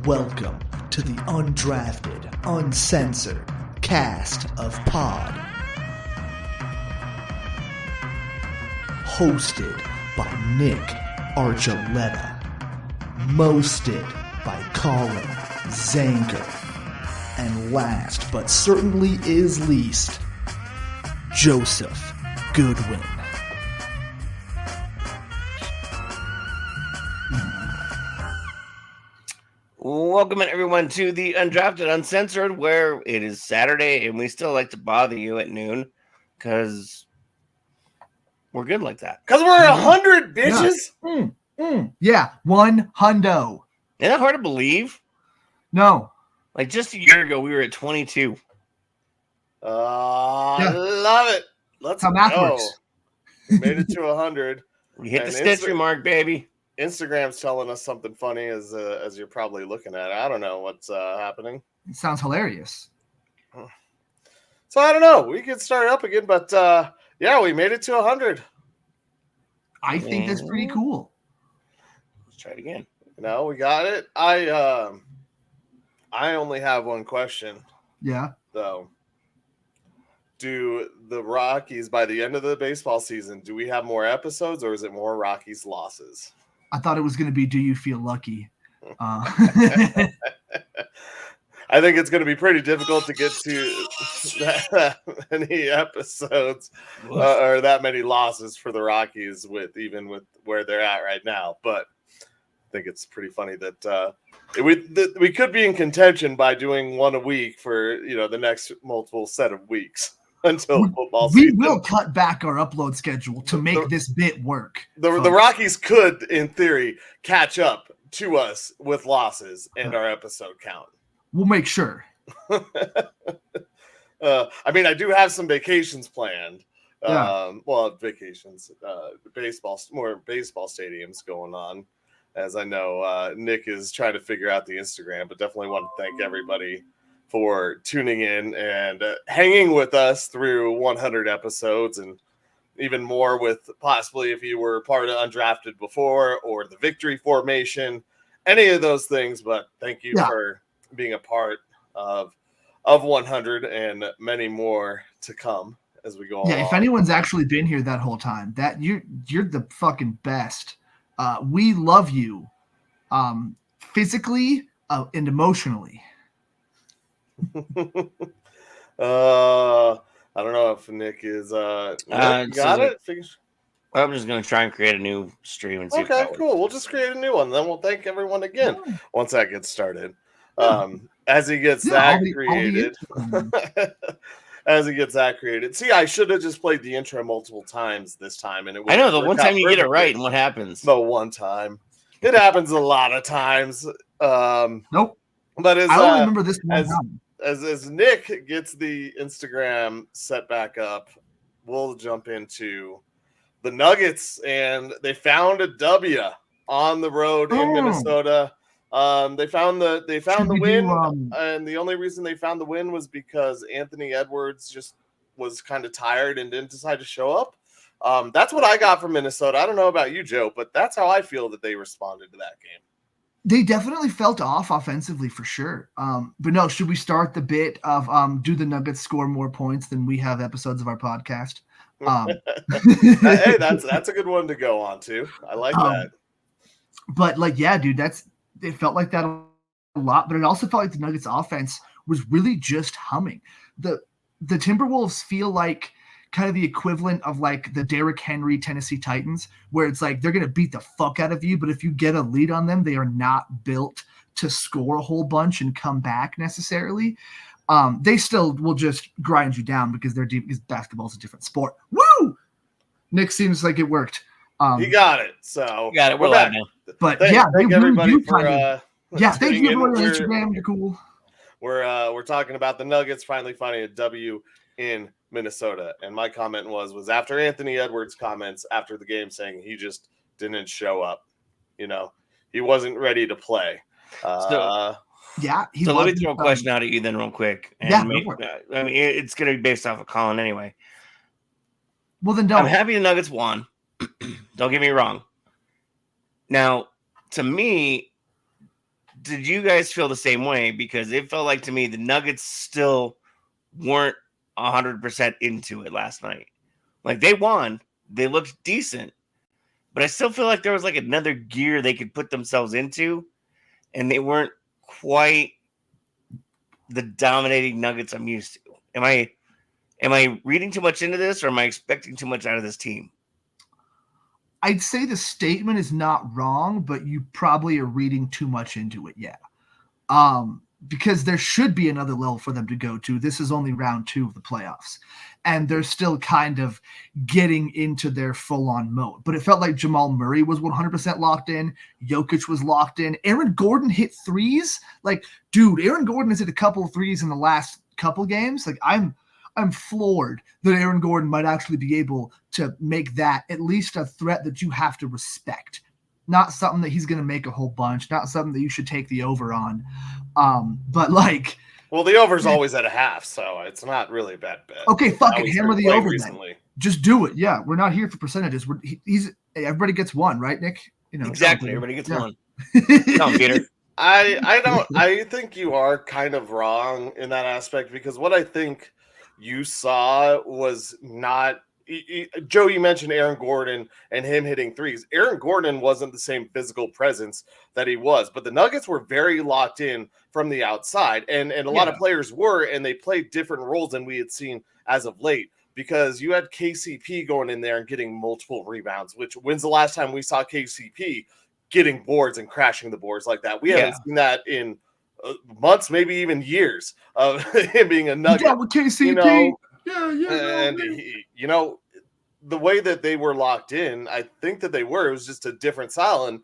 Welcome to the Undrafted Uncensored cast of Pod. Hosted by Nick Archuleta. Mosted by Colin Zanker. And last but certainly is least, Joseph Goodwin. Welcome everyone to the Undrafted Uncensored, where it is Saturday and we still like to bother you at noon because we're good like that. Because we're 100 bitches. Yeah, 100. Isn't that hard to believe? No. Like just a year ago, we were at 22. I love it. Let's How math go. works. We made it to 100. We hit the century mark, baby. Instagram's telling us something funny as you're probably looking at it. I don't know what's happening. It sounds hilarious. So I don't know. We could start up again, but yeah, we made it to 100. I think that's pretty cool. Let's try it again. No, we got it. I only have one question. Yeah. Though. Do the Rockies, by the end of the baseball season, do we have more episodes or is it more Rockies losses? I thought it was going to be, do you feel lucky? I think it's going to be pretty difficult to get to that many episodes or that many losses for the Rockies even with where they're at right now. But I think it's pretty funny that we could be in contention by doing one a week for the next multiple set of weeks until football season. We will cut back our upload schedule to make this bit work. The Rockies could, in theory, catch up to us with losses and our episode count. We'll make sure. I mean, I do have some vacations planned. Yeah. Vacations, more baseball stadiums going on. As I know, Nick is trying to figure out the Instagram, but definitely want to thank everybody for tuning in and hanging with us through 100 episodes and even more with possibly if you were part of Undrafted before or the Victory Formation, any of those things. But thank you for being a part of 100 and many more to come as we go on. Yeah, if anyone's actually been here that whole time, that you're the fucking best. We love you physically and emotionally. I don't know if Nick is got it. I'm just gonna try and create a new stream and see. Okay, cool. We'll just create a new one, then we'll thank everyone again once that gets started. As he gets that created. As he gets that created. See, I should have just played the intro multiple times this time, and I know the one time you get it right, and what happens? The one time, it happens a lot of times. Nope. But I don't remember this one time. As Nick gets the Instagram set back up, we'll jump into the Nuggets, and they found a W on the road in Minnesota. They found the win, and the only reason they found the win was because Anthony Edwards just was kind of tired and didn't decide to show up. That's what I got from Minnesota. I don't know about you, Joe, but that's how I feel that they responded to that game. They definitely felt off offensively for sure. But no, should we start the bit of do the Nuggets score more points than we have episodes of our podcast? Hey, that's a good one to go on to. I like that. But dude, it felt like that a lot, but it also felt like the Nuggets offense was really just humming. The Timberwolves feel like kind of the equivalent of like the Derrick Henry Tennessee Titans, where it's like they're going to beat the fuck out of you, but if you get a lead on them, they are not built to score a whole bunch and come back necessarily. They still will just grind you down because they're deep, because basketball's a different sport. Woo! Nick seems like it worked. He got it. So got it. We're live now. But thank everybody for thank you everyone on Instagram. You're cool. We're talking about the Nuggets finally finding a W in Minnesota, and my comment was after Anthony Edwards' comments after the game saying he just didn't show up. He wasn't ready to play. So let me throw a question out at you then real quick. And I mean, it's going to be based off of Colin anyway. Well, then don't. I'm happy the Nuggets won. Don't get me wrong. Now, to me, did you guys feel the same way? Because it felt like to me the Nuggets still weren't 100% into it last night. Like they won, they looked decent, but I still feel like there was like another gear they could put themselves into, and they weren't quite the dominating Nuggets I'm used to. Am I reading too much into this, or am I expecting too much out of this team? I'd say the statement is not wrong, but you probably are reading too much into it. Yeah. Because there should be another level for them to go to. This is only round 2 of the playoffs, and they're still kind of getting into their full-on mode. But it felt like Jamal Murray was 100% locked in. Jokic was locked in. Aaron Gordon hit threes. Like, dude, Aaron Gordon has hit a couple of threes in the last couple games. Like, I'm floored that Aaron Gordon might actually be able to make that at least a threat that you have to respect. Not something that he's going to make a whole bunch, not something that you should take the over on. But like, well, the over's always at a half, so it's not really a bad bet. Okay, fuck it, hammer the over recently. then. Just do it. Yeah, we're not here for percentages. Everybody gets one, right, Nick? You know, exactly. Everybody gets one. No, Peter. I think you are kind of wrong in that aspect, because what I think you saw was not Joe. You mentioned Aaron Gordon and him hitting threes. Aaron Gordon wasn't the same physical presence that he was, but the Nuggets were very locked in from the outside, and a lot of players were, and they played different roles than we had seen as of late, because you had KCP going in there and getting multiple rebounds, which when's the last time we saw KCP getting boards and crashing the boards like that? We haven't seen that in months, maybe even years of him being a Nugget. Yeah, with KCP. You know, and you know, the way that they were locked in, I think that it was just a different style, and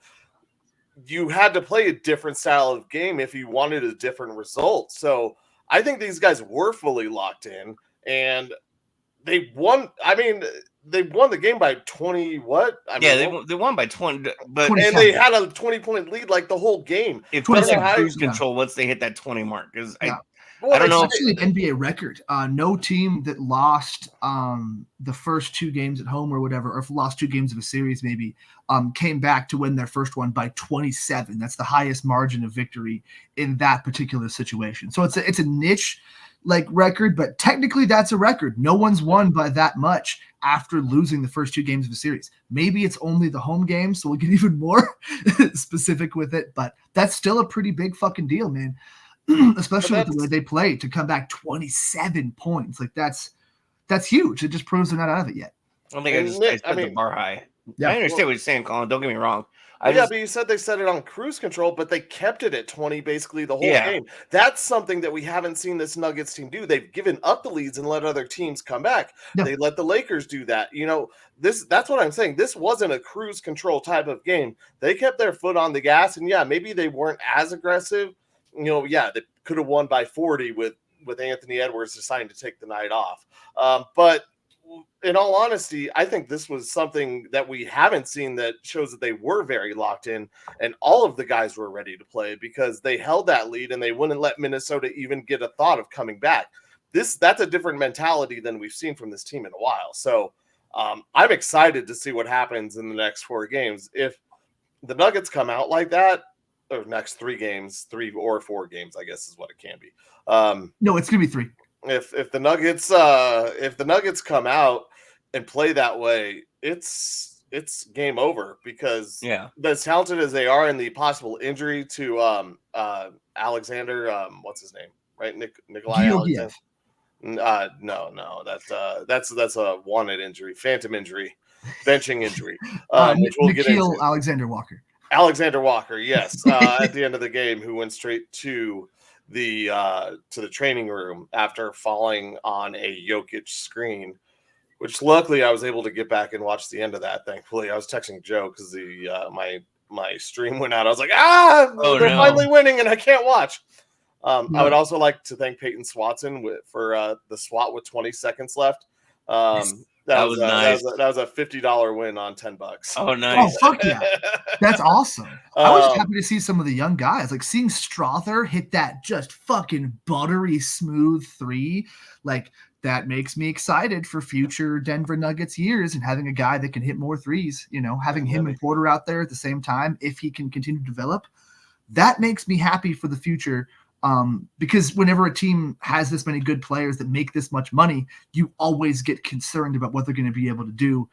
you had to play a different style of game if you wanted a different result. So I think these guys were fully locked in, and they won. I mean, they won the game by 20. What? They won by 20, but and they had a 20-point lead like the whole game. It felt like cruise control once they hit that 20 mark. I don't know. It's actually an NBA record. No team that lost the first 2 games at home or whatever, or lost 2 games of a series maybe, came back to win their first one by 27. That's the highest margin of victory in that particular situation. So it's a niche like record, but technically that's a record. No one's won by that much after losing the first 2 games of a series. Maybe it's only the home game, so we'll get even more specific with it, but that's still a pretty big fucking deal, man. Especially with the way they play, to come back 27 points. Like that's huge. It just proves they're not out of it yet. I don't think I set the bar high. Yeah, I understand what you're saying, Colin. Don't get me wrong. But you said they set it on cruise control, but they kept it at 20 basically the whole game. That's something that we haven't seen this Nuggets team do. They've given up the leads and let other teams come back. No. They let the Lakers do that. You know, that's what I'm saying. This wasn't a cruise control type of game. They kept their foot on the gas, and maybe they weren't as aggressive. You know, they could have won by 40 with Anthony Edwards deciding to take the night off. But in all honesty, I think this was something that we haven't seen that shows that they were very locked in, and all of the guys were ready to play because they held that lead and they wouldn't let Minnesota even get a thought of coming back. That's a different mentality than we've seen from this team in a while. So I'm excited to see what happens in the next 4 games. If the Nuggets come out like that, or next 3 games, 3 or 4 games, I guess is what it can be. No, it's gonna be 3. If the Nuggets come out and play that way, it's game over, because as talented as they are, and the possible injury to Alexander, what's his name, right? Nikolai Alexander. No, that's a wanted injury, phantom injury, benching injury. Which we'll get into. Alexander Walker, yes, at the end of the game, who went straight to the training room after falling on a Jokic screen, which luckily I was able to get back and watch the end of that. Thankfully, I was texting Joe because my stream went out. I was like, they're finally winning and I can't watch. I would also like to thank Peyton Swatson for the swat with 20 seconds left. That was nice. That was a $50 win on $10. Oh, nice! Oh, fuck yeah, that's awesome. I was happy to see some of the young guys, like seeing Strother hit that just fucking buttery smooth 3. Like that makes me excited for future Denver Nuggets years, and having a guy that can hit more threes. You know, having him and Porter out there at the same time, if he can continue to develop. That makes me happy for the future. Because whenever a team has this many good players that make this much money, you always get concerned about what they're going to be able to do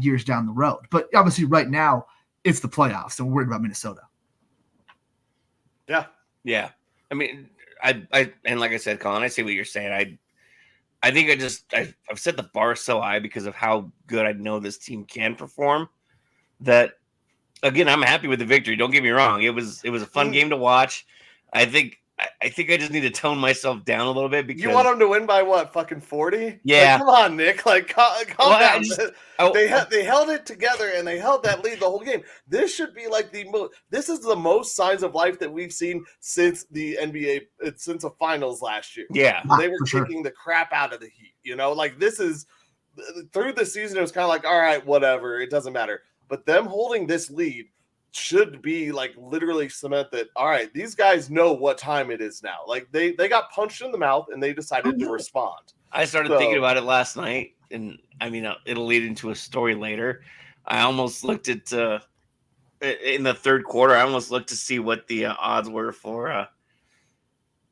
years down the road. But obviously right now it's the playoffs, so we're worried about Minnesota. Yeah. I mean, I and like I said, Colin, I see what you're saying. I think I've set the bar so high because of how good I know this team can perform that, again, I'm happy with the victory. Don't get me wrong. It was a fun game to watch. I think I just need to tone myself down a little bit because you want them to win by what? Fucking 40? Yeah. Like, come on, Nick. Like, calm down. They held it together and they held that lead the whole game. This should be like this is the most signs of life that we've seen since the NBA, since the finals last year. Yeah. They were kicking the crap out of the Heat. You know, like this is through the season. It was kind of like, all right, whatever. It doesn't matter. But them holding this lead should be like literally cement that, all right, these guys know what time it is now. Like they got punched in the mouth and they decided to respond. I started thinking about it last night, and I mean, it'll lead into a story later. I almost looked at in the third quarter. I almost looked to see what the odds were for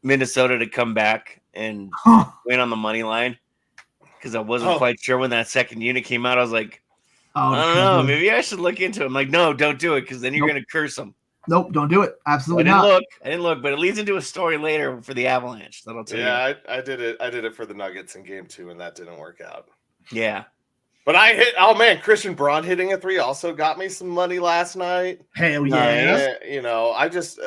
Minnesota to come back and win on the money line, because I wasn't quite sure when that second unit came out. I was like, I don't know. Maybe I should look into it. I'm like, no, don't do it, because then you're going to curse them. Nope, don't do it. Absolutely not. I didn't look, but it leads into a story later for the Avalanche. That'll tell you. Yeah, I did it. I did it for the Nuggets in game 2, and that didn't work out. Yeah. But I hit. Oh man, Christian Braun hitting a 3 also got me some money last night. Hell yeah! You know, I just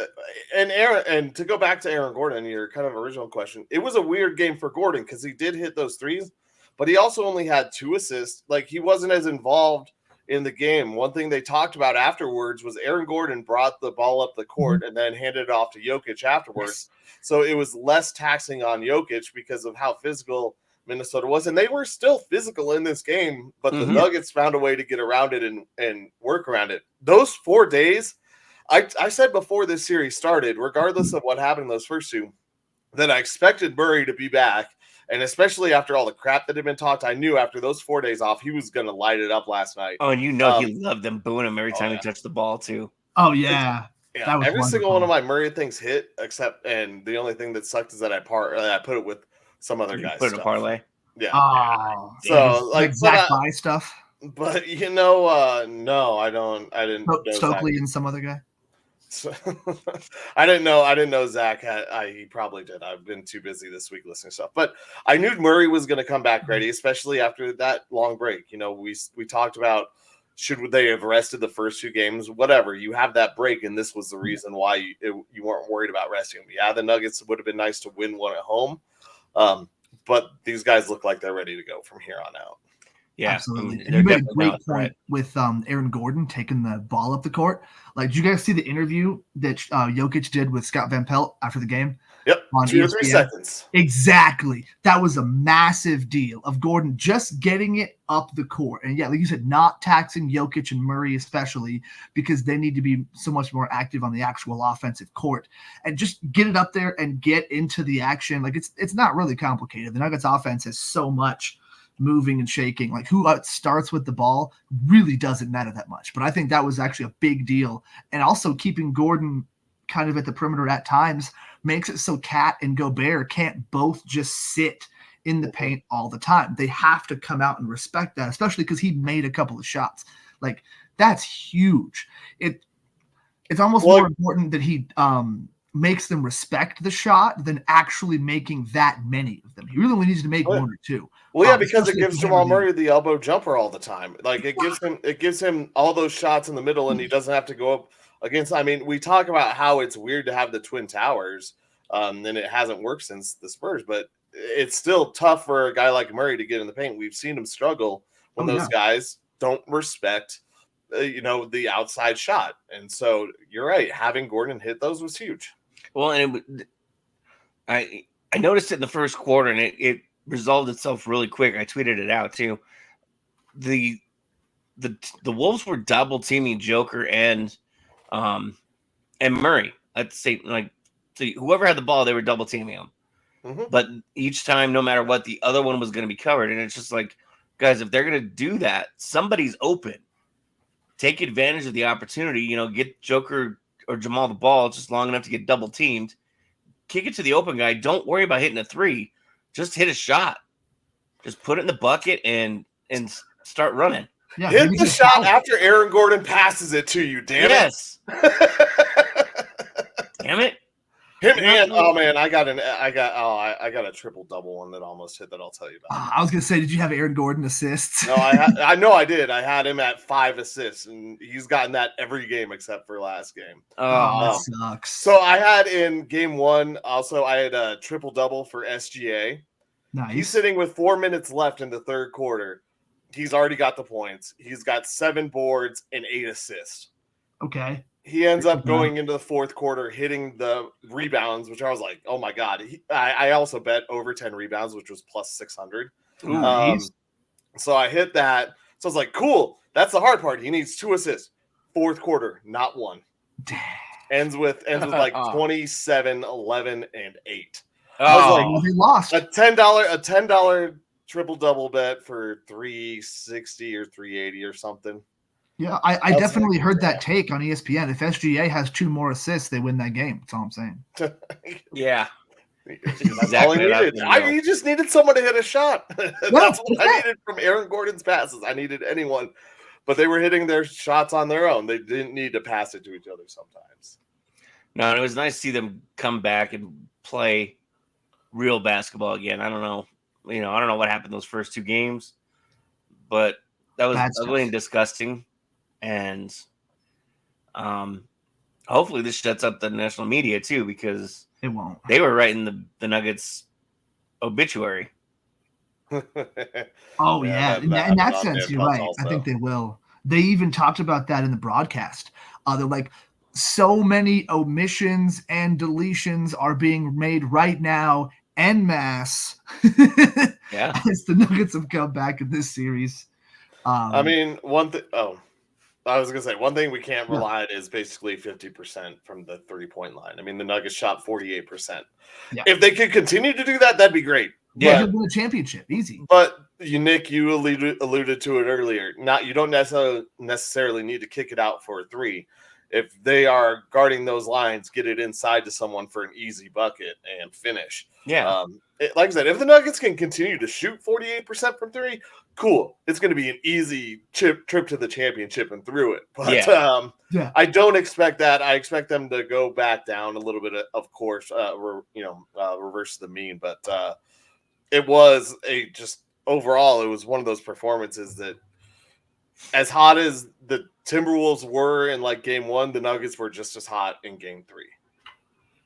and to go back to Aaron Gordon, your kind of original question, it was a weird game for Gordon because he did hit those 3s, but he also only had 2 assists. Like he wasn't as involved in the game. One thing they talked about afterwards was Aaron Gordon brought the ball up the court and then handed it off to Jokic afterwards. So it was less taxing on Jokic because of how physical Minnesota was. And they were still physical in this game, but the Nuggets found a way to get around it and work around it. Those 4 days, I said before this series started, regardless of what happened in those first 2, that I expected Murray to be back. And especially after all the crap that had been talked, I knew after those 4 days off, he was going to light it up last night. Oh, and he loved them booing him every time he touched the ball, too. Oh, yeah. Yeah, every single one of my Murray things hit, and the only thing that sucked is that I put it with some other guys. Put it in a parlay? Yeah. Oh. So, like Zach Buy stuff? But, you know, no, I didn't know Stokely and some other guy? So, I didn't know Zach he probably did. I've been too busy this week listening to stuff, but I knew Murray was going to come back ready, especially after that long break. You know, we talked about should they have rested the first 2 games, whatever. You have that break, and this was the reason why you weren't worried about resting him. Yeah, the Nuggets would have been nice to win one at home, but these guys look like they're ready to go from here on out. Yeah, absolutely. And you made a great point with Aaron Gordon taking the ball up the court. Like, did you guys see the interview that Jokic did with Scott Van Pelt after the game? Yep, 2 or 3 seconds. Exactly. That was a massive deal of Gordon just getting it up the court. And yeah, like you said, not taxing Jokic and Murray especially, because they need to be so much more active on the actual offensive court. And just get it up there and get into the action. Like, it's not really complicated. The Nuggets offense has so much moving and shaking. Like, who starts with the ball really doesn't matter that much. But I think that was actually a big deal. And also keeping Gordon kind of at the perimeter at times makes it so Cat and Gobert can't both just sit in the paint all the time. They have to come out and respect that, especially because he made a couple of shots. Like, that's huge. It's almost more important that he makes them respect the shot than actually making that many of them. He really only needs to make 1 or 2. Well, yeah, because it gives Jamal Murray the elbow jumper all the time. Like, it gives him all those shots in the middle, and he doesn't have to go up against. I mean, we talk about how it's weird to have the Twin Towers, and it hasn't worked since the Spurs, but it's still tough for a guy like Murray to get in the paint. We've seen him struggle when those guys don't respect, the outside shot. And so you're right. Having Gordon hit those was huge. Well, and I noticed it in the first quarter, and it resolved itself really quick. I tweeted it out too. The Wolves were double teaming Joker and Murray at the same, like, so whoever had the ball, they were double teaming him. Mm-hmm. But each time, no matter what, the other one was going to be covered, and it's just like, guys, if they're going to do that, somebody's open. Take advantage of the opportunity. Get Joker or Jamal the ball just long enough to get double teamed. Kick it to the open guy. Don't worry about hitting a three. Just hit a shot. Just put it in the bucket and start running. Yeah, hit the shot after Aaron Gordon passes it to you. Damn yes. it! Damn it! Him and I got a triple double one that almost hit that I'll tell you about. I was gonna say, did you have Aaron Gordon assists? No, I know I did. I had him at 5 assists, and he's gotten that every game except for last game. That sucks. So I had in game 1 also I had a triple double for SGA. Nice. He's sitting with 4 minutes left in the third quarter. He's already got the points. He's got 7 boards and 8 assists. Okay. He ends up going into the fourth quarter, hitting the rebounds, which I was like, oh my God. I also bet over 10 rebounds, which was plus 600. So I hit that. So I was like, cool. That's the hard part. He needs 2 assists. Fourth quarter, not 1. Ends with like 27, 11, and 8. I was like, he lost a $10 triple double bet for 360 or 380 or something. Yeah, I definitely heard that take on ESPN. If SGA has 2 more assists, they win that game. That's all I'm saying. Yeah. That's all he needed. He just needed someone to hit a shot. That's what I needed from Aaron Gordon's passes. I needed anyone. But they were hitting their shots on their own. They didn't need to pass it to each other sometimes. No, and it was nice to see them come back and play real basketball again. I don't know. I don't know what happened those first 2 games, but that was ugly and disgusting. And hopefully this shuts up the national media too, because it won't. They were writing the Nuggets obituary. Oh yeah, in that sense, you're right. Also. I think they will. They even talked about that in the broadcast. They're like, so many omissions and deletions are being made right now en masse. Yeah, as the Nuggets have come back in this series. I mean, one thing. Oh, I was gonna say one thing we can't rely on is basically 50% from the 3-point line. I mean, the Nuggets shot 48%. Yeah. If they could continue to do that, that'd be great. Yeah, win a championship, easy. But Nick, you alluded to it earlier. You don't necessarily need to kick it out for a 3. If they are guarding those lines, get it inside to someone for an easy bucket and finish. Yeah. Like I said, if the Nuggets can continue to shoot 48% from 3, cool. It's going to be an easy trip to the championship and through it. But I don't expect that. I expect them to go back down a little bit, of course, reverse the mean. But it was overall, it was one of those performances that, as hot as the Timberwolves were in like game 1, the Nuggets were just as hot in game 3.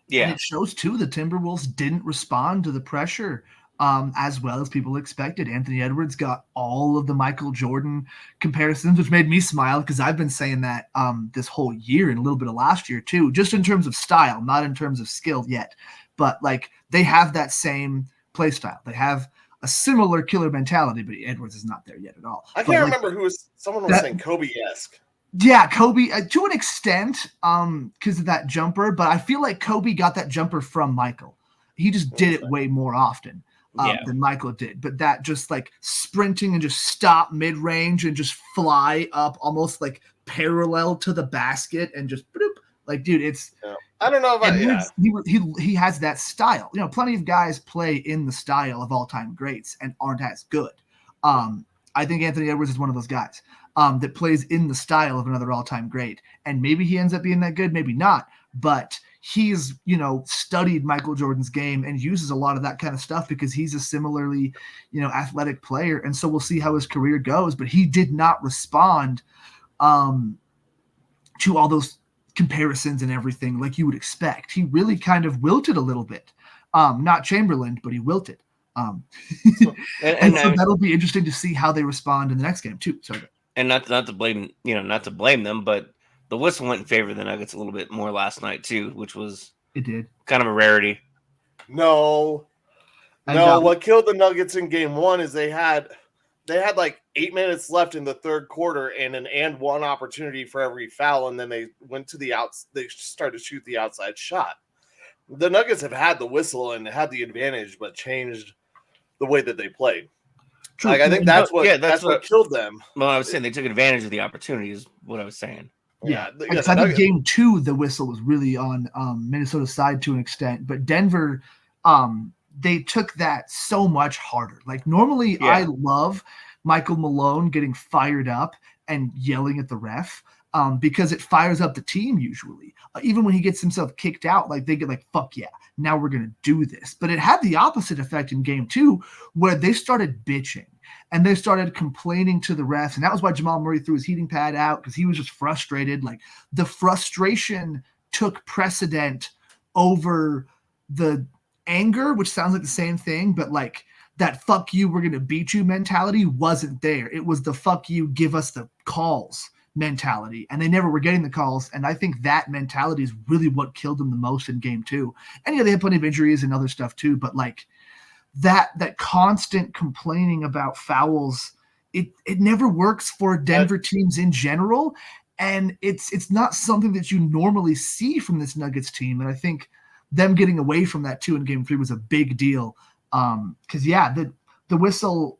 Yeah. And it shows too, the Timberwolves didn't respond to the pressure as well as people expected. Anthony Edwards got all of the Michael Jordan comparisons, which made me smile because I've been saying that this whole year and a little bit of last year too, just in terms of style, not in terms of skill yet. But like they have that same play style. They have a similar killer mentality, but Edwards is not there yet at all. I can't remember someone was saying Kobe-esque. Yeah, Kobe to an extent because of that jumper, but I feel like Kobe got that jumper from Michael. He just did it way more often than Michael did. But that just like sprinting and just stop mid-range and just fly up almost like parallel to the basket and just bloop. Like, dude, it's I don't know about he has that style. Plenty of guys play in the style of all-time greats and aren't as good. I think Anthony Edwards is one of those guys that plays in the style of another all-time great. And maybe he ends up being that good, maybe not. But he's, studied Michael Jordan's game and uses a lot of that kind of stuff because he's a similarly, athletic player. And so we'll see how his career goes. But he did not respond to all those comparisons and everything like you would expect. He really kind of wilted a little bit. Not Chamberlain, but he wilted. So that'll be interesting to see how they respond in the next game too. Sorry. And not to blame them, but the whistle went in favor of the Nuggets a little bit more last night too, which was kind of a rarity. No. What killed the Nuggets in game 1 is they had like 8 minutes left in the third quarter and an and one opportunity for every foul, and then they went to the outs. They started to shoot the outside shot. The Nuggets have had the whistle and had the advantage, but changed the way that they played. True. Like I think that's what killed them. Well, I was saying they took advantage of the opportunity is what I was saying. Yeah, the I think Nuggets- game 2, the whistle was really on Minnesota's side to an extent, but Denver, they took that so much harder. Like normally, I love Michael Malone getting fired up and yelling at the ref because it fires up the team usually. Even when he gets himself kicked out, like they get like, fuck yeah, now we're going to do this. But it had the opposite effect in game 2 where they started bitching and they started complaining to the refs. And that was why Jamal Murray threw his heating pad out because he was just frustrated. Like the frustration took precedent over the anger, which sounds like the same thing, but like that fuck you, we're going to beat you mentality wasn't there. It was the fuck you, give us the calls mentality, and they never were getting the calls. And I think that mentality is really what killed them the most in game 2. And yeah, they had plenty of injuries and other stuff too, but like that constant complaining about fouls, it never works for Denver teams in general. And it's not something that you normally see from this Nuggets team. And I think them getting away from that too in game 3 was a big deal. Because the whistle,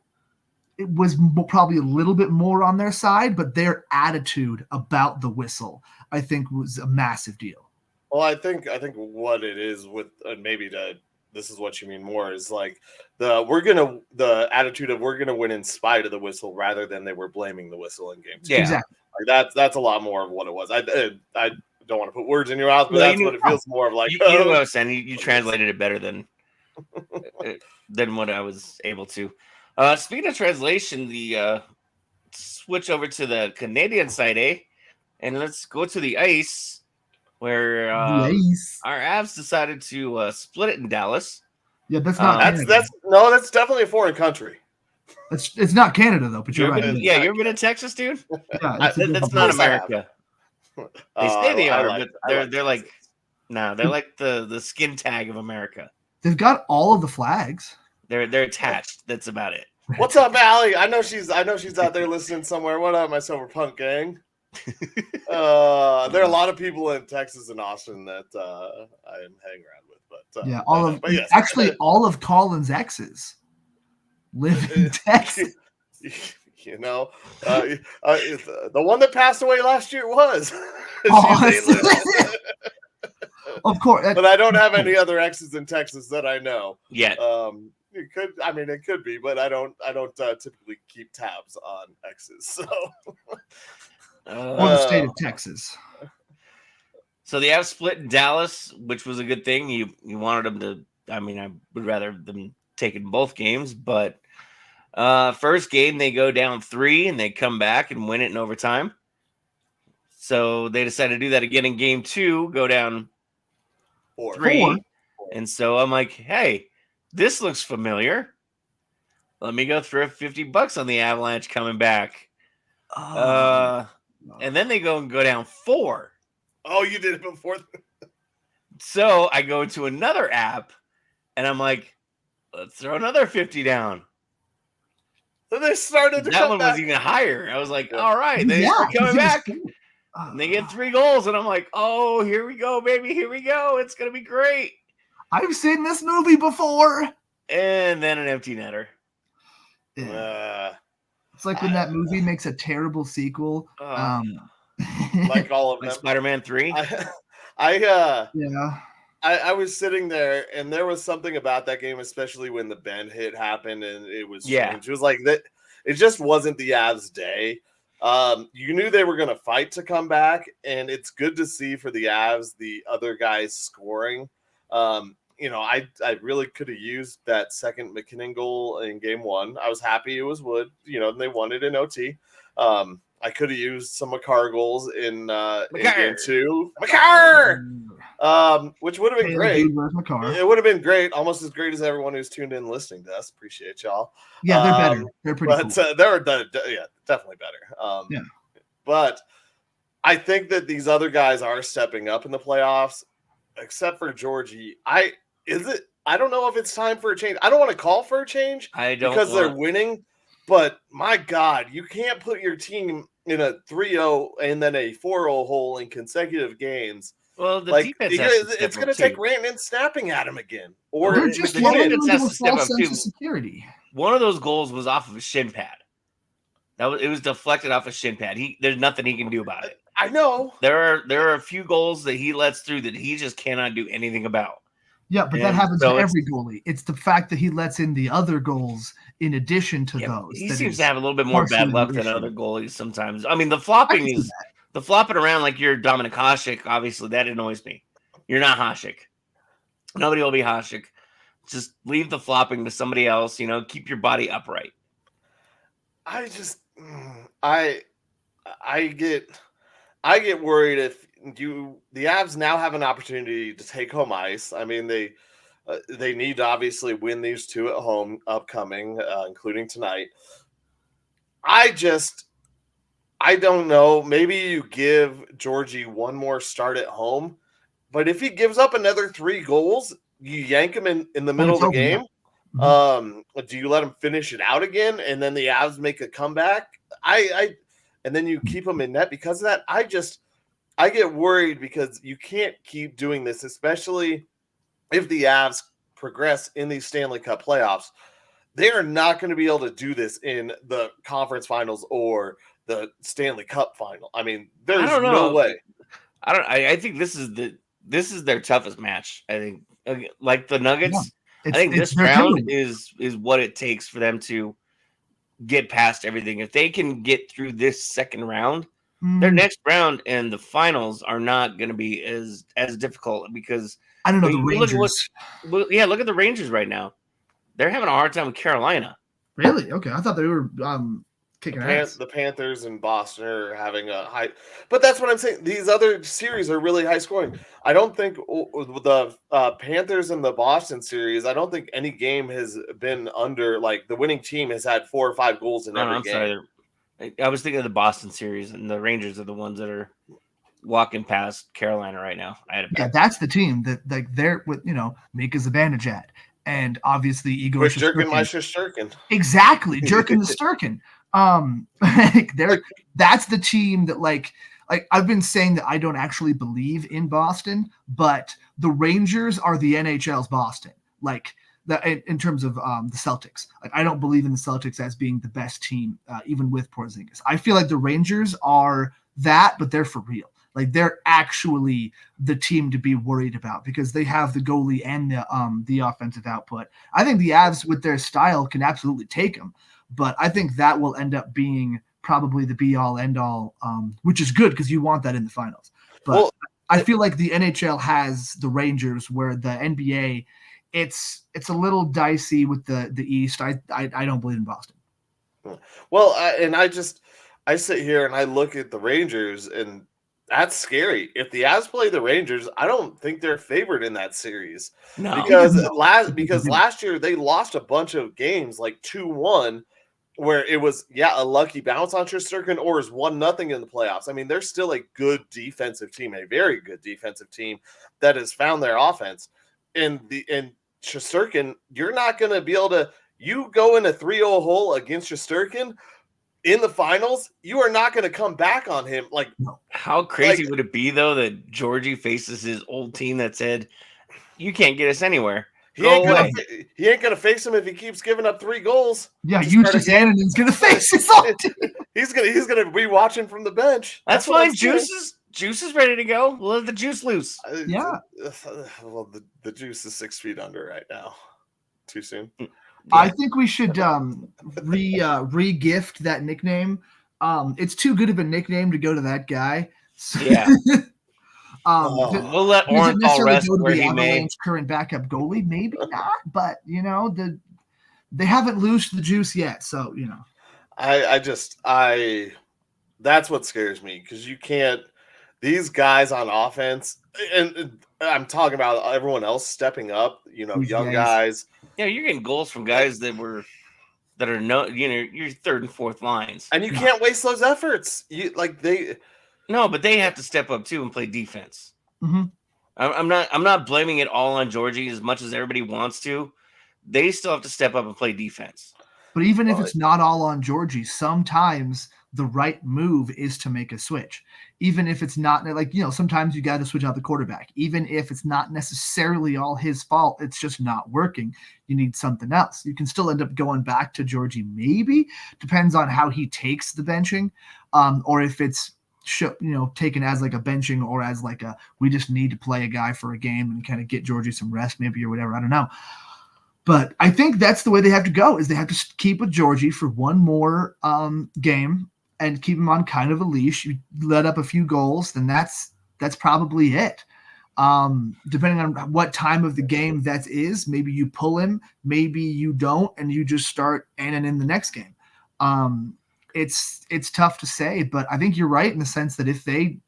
it was probably a little bit more on their side, but their attitude about the whistle, I think, was a massive deal. Well, I think what it is with this is what you mean more is like the attitude of we're gonna win in spite of the whistle rather than they were blaming the whistle in game 2. Yeah, exactly. Like that's a lot more of what it was. I don't want to put words in your mouth, but that's what it feels more of like. You know what I was saying. You translated it better than what I was able to. Speaking of translation, the switch over to the Canadian side, and let's go to the ice, where our Avs decided to split it in Dallas. Yeah, that's not. That's definitely a foreign country. It's not Canada though, but you're right. You ever been in Texas, dude? Yeah, that's not America. They say they are, but they're like the skin tag of America. They've got all of the flags. They're attached. That's about it. What's up, Allie? I know she's out there listening somewhere. What up, my Silver Punk gang? There are a lot of people in Texas and Austin that I am hanging around with. But actually all of Colin's exes live in Texas. You know, the one that passed away last year was. Of course, but I don't have any other exes in Texas that I know yet. It could be, but I don't typically keep tabs on exes. So, or the state of Texas. So they have split in Dallas, which was a good thing. You wanted them to. I mean, I would rather them taking both games, but first game they go down 3 and they come back and win it in overtime. So they decided to do that again in game 2, go down 3. And so I'm like, hey, this looks familiar. Let me go throw $50 on the Avalanche coming back. And then they go down 4. Oh, you did it before. So I go to another app and I'm like, let's throw another 50 down. Then they started to that one back. Was even higher. I was like, all right, they start coming back. And they get 3 goals, and I'm like, oh, here we go, baby. Here we go. It's going to be great. I've seen this movie before. And then an empty netter. It's like when that movie makes a terrible sequel. Like all of them. Spider-Man 3? I was sitting there, and there was something about that game, especially when the Ben hit happened, and it was strange. It was like that. It just wasn't the Avs' day. You knew they were going to fight to come back, and it's good to see for the Avs the other guys scoring. I really could have used that second McKinnon goal in game 1. I was happy it was Wood. And they won it in OT. I could have used some Makar goals in game 2. Makar! Which would have been great. It would have been great, almost as great as everyone who's tuned in listening to us. Appreciate y'all. Yeah, they're better. They're pretty cool. They're definitely better. But I think that these other guys are stepping up in the playoffs, except for Georgie. I don't know if it's time for a change. I don't want to call for a change because they're winning. But my God, you can't put your team in a 3-0 and then a 4-0 hole in consecutive games. Well, the defense it's going to take Rantanen snapping at him again. Or they're just the defense has to step up too. Security. One of those goals was off of a shin pad. It was deflected off a shin pad. There's nothing he can do about it. I know. There are a few goals that he lets through that he just cannot do anything about. Yeah, but that happens to every goalie. It's the fact that he lets in the other goals in addition to those. He seems to have a little bit more bad luck than other goalies sometimes. I mean, the flopping around like you're Dominik Hasek. Obviously, that annoys me. You're not Hasek. Nobody will be Hasek. Just leave the flopping to somebody else. Keep your body upright. I get worried if the Avs now have an opportunity to take home ice. I mean, they need to obviously win these two at home upcoming, including tonight. I don't know. Maybe you give Georgie one more start at home, but if he gives up another 3 goals, you yank him in the middle of the game. Mm-hmm. Do you let him finish it out again, and then the Avs make a comeback? And then you keep him in net because of that. I get worried because you can't keep doing this, especially if the Avs progress in these Stanley Cup playoffs. They are not going to be able to do this in the conference finals or the Stanley Cup final. I mean, there's no way. I think this is their toughest match. I think, like the Nuggets, I think this round is what it takes for them to get past everything. If they can get through this second round, their next round and the finals are not going to be as difficult because I don't know the Rangers. Look at the Rangers right now. They're having a hard time with Carolina. Really? Okay, I thought they were kicking ass. The Panthers and Boston are having a high, but that's what I'm saying. These other series are really high scoring. I don't think the Panthers and the Boston series. I don't think any game has been under like the winning team has had 4 or 5 goals in every game. Sorry. I was thinking of the Boston series, and the Rangers are the ones that are walking past Carolina right now. That's the team that they're with Mika Zibanejad and obviously Igor Shesterkin. Exactly, jerking the Sturkin. That's the team that like I've been saying that I don't actually believe in Boston, but the Rangers are the NHL's Boston. Like that in terms of the Celtics. Like I don't believe in the Celtics as being the best team, even with Porzingis. I feel like the Rangers are that, but they're for real. Like they're actually the team to be worried about because they have the goalie and the offensive output. I think the Avs with their style can absolutely take them, but I think that will end up being probably the be all end all, which is good because you want that in the finals. But I feel like the NHL has the Rangers, where the NBA, it's a little dicey with the East. I don't believe in Boston. Well, I sit here and I look at the Rangers and. That's scary. If the Avs play the Rangers, I don't think they're favored in that series. No. Because last year they lost a bunch of games, like 2-1, where it was a lucky bounce on Shesterkin, or is 1-0 in the playoffs. I mean, they're still a good defensive team, a very good defensive team that has found their offense. And Shesterkin, you're not going to be able to. You go in a 3-0 hole against Shesterkin. In the finals, you are not going to come back on him. Like, how crazy would it be though that Georgie faces his old team that said, "You can't get us anywhere. He ain't going to face him if he keeps giving up 3 goals." Yeah, Justus Anonen's going to face his old team. He's going to be watching from from That's fine. Juice is ready to go. We'll let the juice loose. Well, the juice is 6 feet under right now. Too soon. I think we should re-gift that nickname. It's too good of a nickname to go to that guy. So, yeah. We'll let Orenthal rest where he may. Current backup goalie, maybe not, but they haven't loosed the juice yet. So that's what scares me because you can't. These guys on offense, and I'm talking about everyone else stepping up. Young guys. Yeah, you're getting goals from guys that are your third and fourth lines, and you can't waste those efforts. But they have to step up too and play defense. Mm-hmm. I'm not blaming it all on Georgie as much as everybody wants to. They still have to step up and play defense. But even if it's not all on Georgie, sometimes the right move is to make a switch. Even if it's not sometimes you got to switch out the quarterback. Even if it's not necessarily all his fault, it's just not working. You need something else. You can still end up going back to Georgie, maybe. Depends on how he takes the benching. Or if it's taken as like a benching or as like a we just need to play a guy for a game and kind of get Georgie some rest maybe or whatever. I don't know. But I think that's the way they have to go, is they have to keep with Georgie for one more game and keep him on kind of a leash. You let up a few goals, then that's probably it. Depending on what time of the game that is, maybe you pull him, maybe you don't, and you just start Annan in the next game. It's tough to say, but I think you're right in the sense that if he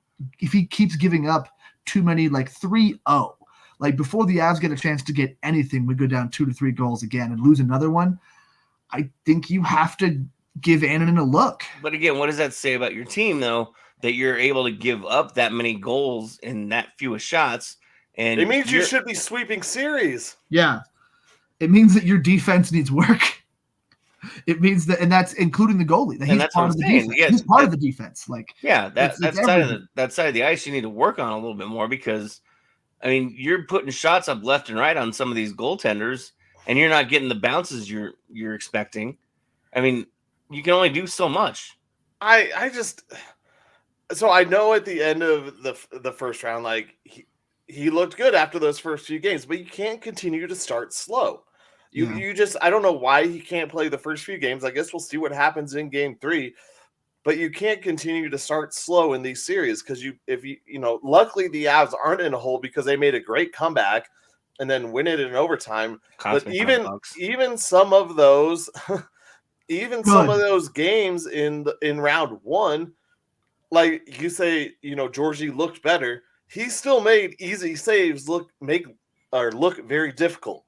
keeps giving up too many, like 3-0, like before the Avs get a chance to get anything, we go down 2 to 3 goals again and lose another one. I think you have to give Annan a look. But again, what does that say about your team, though, that you're able to give up that many goals in that few shots? And it means you should be sweeping series. Yeah. It means that your defense needs work. It means that, and that's including the goalie. That he's part of the defense. Yeah, he's part of the defense. Like, yeah, that side of the ice you need to work on a little bit more, because I mean, you're putting shots up left and right on some of these goaltenders, and you're not getting the bounces you're expecting. I mean, you can only do so much. So I know at the end of the first round, like he looked good after those first few games, but you can't continue to start slow. You just, I don't know why he can't play the first few games. I guess we'll see what happens in game 3. But you can't continue to start slow in these series, because luckily the Avs aren't in a hole because they made a great comeback and then win it in overtime. But even some of those, some of those games in round 1, like you say, Georgie looked better. He still made easy saves look very difficult.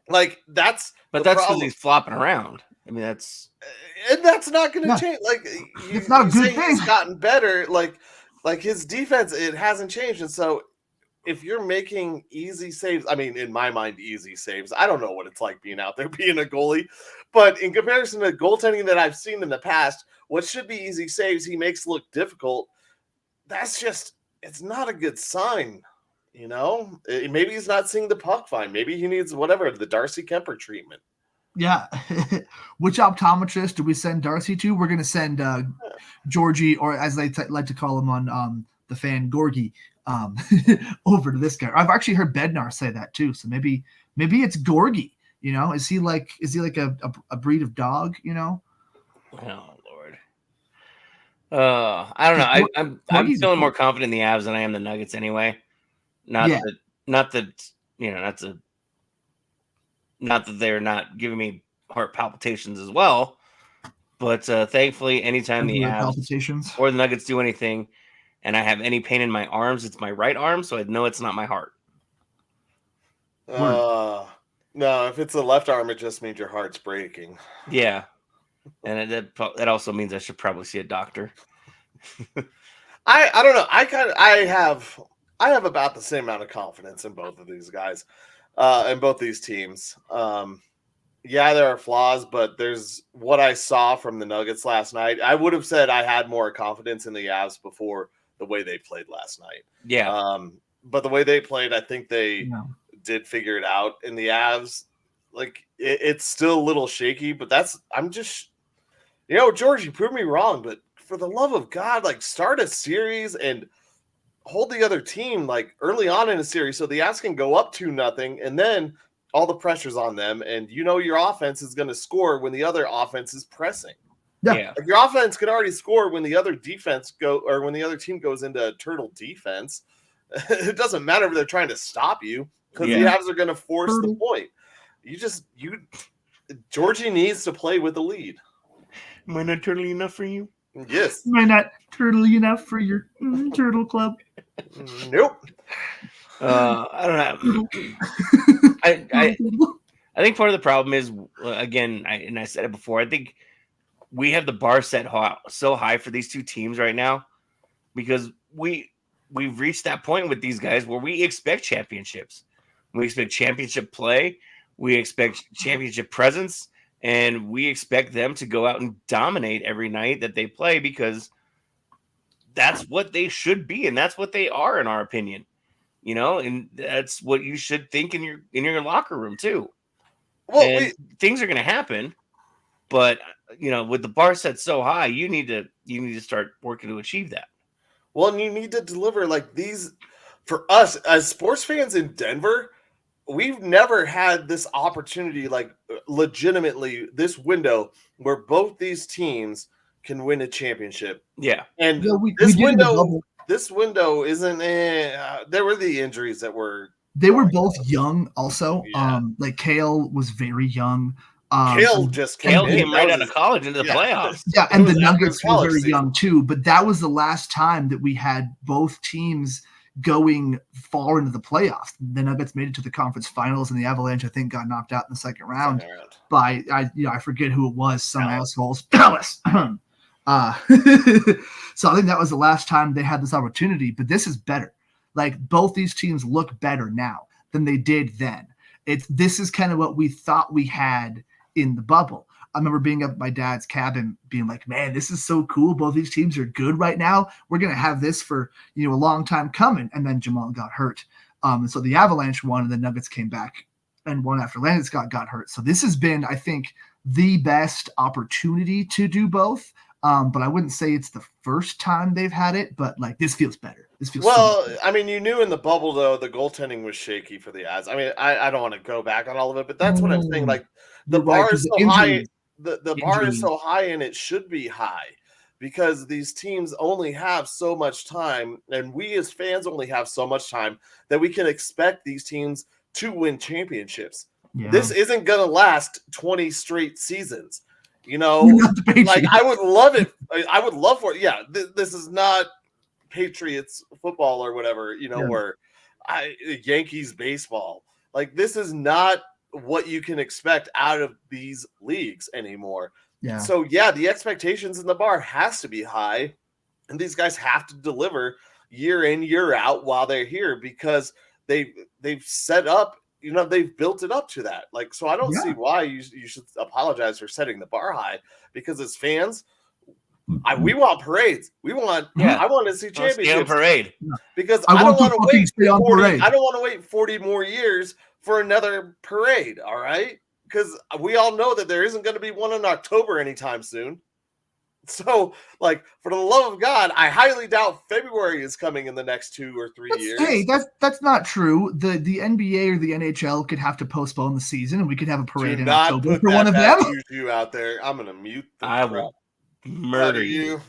Like that's because he's flopping around. I mean, that's not going to change. Like it's not a good thing. He's gotten better. Like his defense, it hasn't changed. And so, if you're making easy saves, I mean, in my mind, easy saves. I don't know what it's like being out there being a goalie, but in comparison to goaltending that I've seen in the past, what should be easy saves he makes look difficult. It's not a good sign. Maybe he's not seeing the puck fine. Maybe he needs the Darcy Kemper treatment. Yeah. Which optometrist do we send Darcy to? We're going to send Georgie, or as they like to call him on the fan, Gorgie, over to this guy. I've actually heard Bednar say that too. So maybe it's Gorgie. Is he like a breed of dog? Oh Lord. I don't know. I'm feeling more confident in the Avs than I am the Nuggets anyway. Not that they're not giving me heart palpitations as well, but thankfully, anytime the Avs or the Nuggets do anything, and I have any pain in my arms, it's my right arm, so I know it's not my heart. No, if it's the left arm, it just means your heart's breaking. Yeah, and that also means I should probably see a doctor. I don't know. I have about the same amount of confidence in both of these guys, in both these teams. Yeah, there are flaws, but there's what I saw from the Nuggets last night. I would have said I had more confidence in the Avs before the way they played last night. Yeah. But the way they played, I think they did figure it out. In the Avs, like it's still a little shaky, but George, you proved me wrong, but for the love of God, like start a series and hold the other team like early on in a series so the Avs can go up 2-0, and then all the pressure's on them, and your offense is going to score when the other offense is pressing. Yeah. Like your offense can already score when the other when the other team goes into turtle defense. It doesn't matter if they're trying to stop you, because the Avs are going to force the point. Georgie needs to play with the lead. Am I not turtly enough for you? Yes. Am I not turtly enough for your turtle club? Nope. I don't know. I think part of the problem is, again, I said it before, I think we have the bar set so high for these two teams right now, because we've reached that point with these guys where we expect championships. We expect championship play. We expect championship presence. And we expect them to go out and dominate every night that they play, because that's what they should be, and that's what they are, in our opinion. And that's what you should think in your locker room too. Well, things are going to happen, but with the bar set so high, you need to start working to achieve that. Well, and you need to deliver like these for us as sports fans in Denver. We've never had this opportunity, like legitimately, this window where both these teams can win a championship. Yeah. And Yeah, we this did in the window, bubble. this window isn't. There were the injuries that were. They were both young, also. Yeah. Like Kale was very young. Kale just came in. Came right out of college into the yeah. playoffs. Yeah, and the was after Nuggets his were college very season. young too. But that was the last time that we had both teams going far into the playoffs. The Nuggets made it to the conference finals, and the Avalanche, I think, got knocked out in the second round by I forget who it was, some assholes. Dallas. So I think that was the last time they had this opportunity. But this is better. Like both these teams look better now than they did then. This is kind of what we thought we had in the bubble. I remember being up at my dad's cabin being like, man, this is so cool. Both these teams are good right now. We're going to have this for, a long time coming. And then Jamal got hurt. And so the Avalanche won and the Nuggets came back and won after Landeskog got hurt. So this has been, I think, the best opportunity to do both. But I wouldn't say it's the first time they've had it, but like this feels better. This feels well, so I mean, you knew in the bubble though the goaltending was shaky for the Avs. I mean, I don't want to go back on all of it, but that's what I'm saying. Like the bar is so high. The bar is so high, and it should be high because these teams only have so much time, and we as fans only have so much time that we can expect these teams to win championships. Yeah. This isn't going to last 20 straight seasons. Like I would love it. I would love for it. Yeah, this is not Patriots football or whatever, or Yankees baseball. Like this is not what you can expect out of these leagues anymore. Yeah. So yeah, the expectations in the bar has to be high, and these guys have to deliver year in, year out while they're here because they've set up, they've built it up to that. Like, so I don't see why you should apologize for setting the bar high because as fans, we want parades. I want to see championships parade because I don't want to wait 40. I don't want to wait 40 more years for another parade. All right, because we all know that there isn't going to be one in October anytime soon. So, like, for the love of God, I highly doubt February is coming in the next 2 or 3 years. Hey, that's not true. The NBA or the NHL could have to postpone the season, and we could have a parade in October for one of them. Juju out there. I'm going to mute the I will murder you.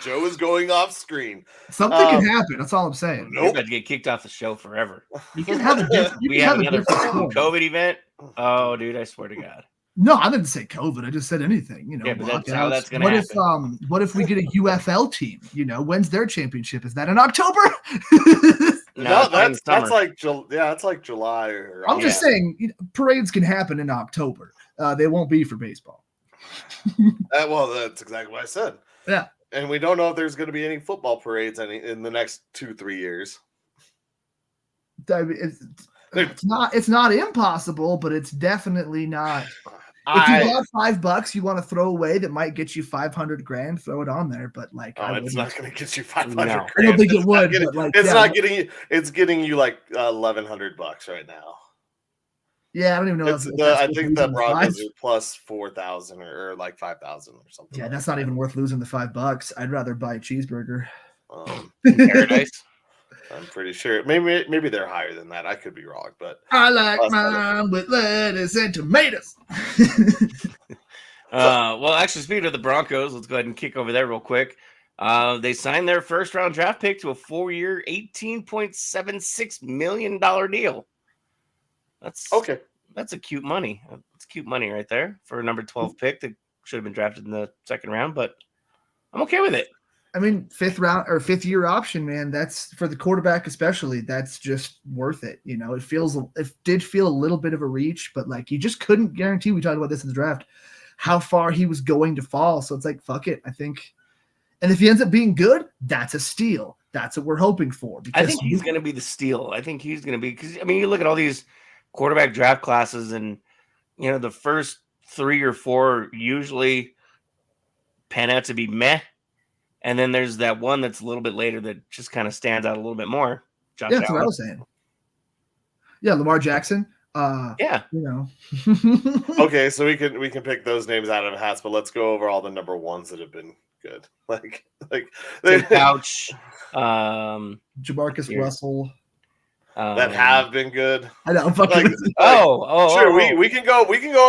Joe is going off screen. Something can happen. That's all I'm saying. Nope. You're about to get kicked off the show forever. You can have we have another COVID event. Oh, dude, I swear to God. No, I didn't say COVID. I just said anything. Yeah, but that's how that's going to happen. What if we get a UFL team? When's their championship? Is that in October? No, that's like July. I'm just saying parades can happen in October. They won't be for baseball. Well, that's exactly what I said. Yeah. And we don't know if there's going to be any football parades in the next 2-3 years. I mean, it's not impossible, but it's definitely not. If you got $5 you want to throw away that might get you $500,000, throw it on there. But like, it's not going to get you $500,000. I don't think it would. Not getting you. It's getting you like $1,100 right now. Yeah, I don't even know. I think the Broncos are plus 4,000 or like 5,000 or something. Yeah, that's not even worth losing the $5. I'd rather buy a cheeseburger. Paradise. I'm pretty sure. Maybe they're higher than that. I could be wrong, but I like mine with lettuce and tomatoes. Well, actually, speaking of the Broncos, let's go ahead and kick over there real quick. They signed their first-round draft pick to a 4-year, $18.76 million deal. That's okay. That's a cute money. It's cute money right there for a number 12 pick that should have been drafted in the second round, but I'm okay with it. I mean, fifth year option, man. That's for the quarterback, especially. That's just worth it. It did feel a little bit of a reach, but like you just couldn't guarantee. We talked about this in the draft, how far he was going to fall. So it's like, fuck it. I think, and if he ends up being good, that's a steal. That's what we're hoping for. I think he's going to be the steal. I think he's going to be because you look at all these quarterback draft classes, and the first 3 or 4 usually pan out to be meh. And then there's that one that's a little bit later that just kind of stands out a little bit more. Josh Allen. That's what I was saying. Yeah, Lamar Jackson. Yeah. Okay, so we can pick those names out of hats, but let's go over all the number ones that have been good. Like Tim Couch, Jamarcus here. Russell. that have been good. I know. I'm fucking. Sure, we can go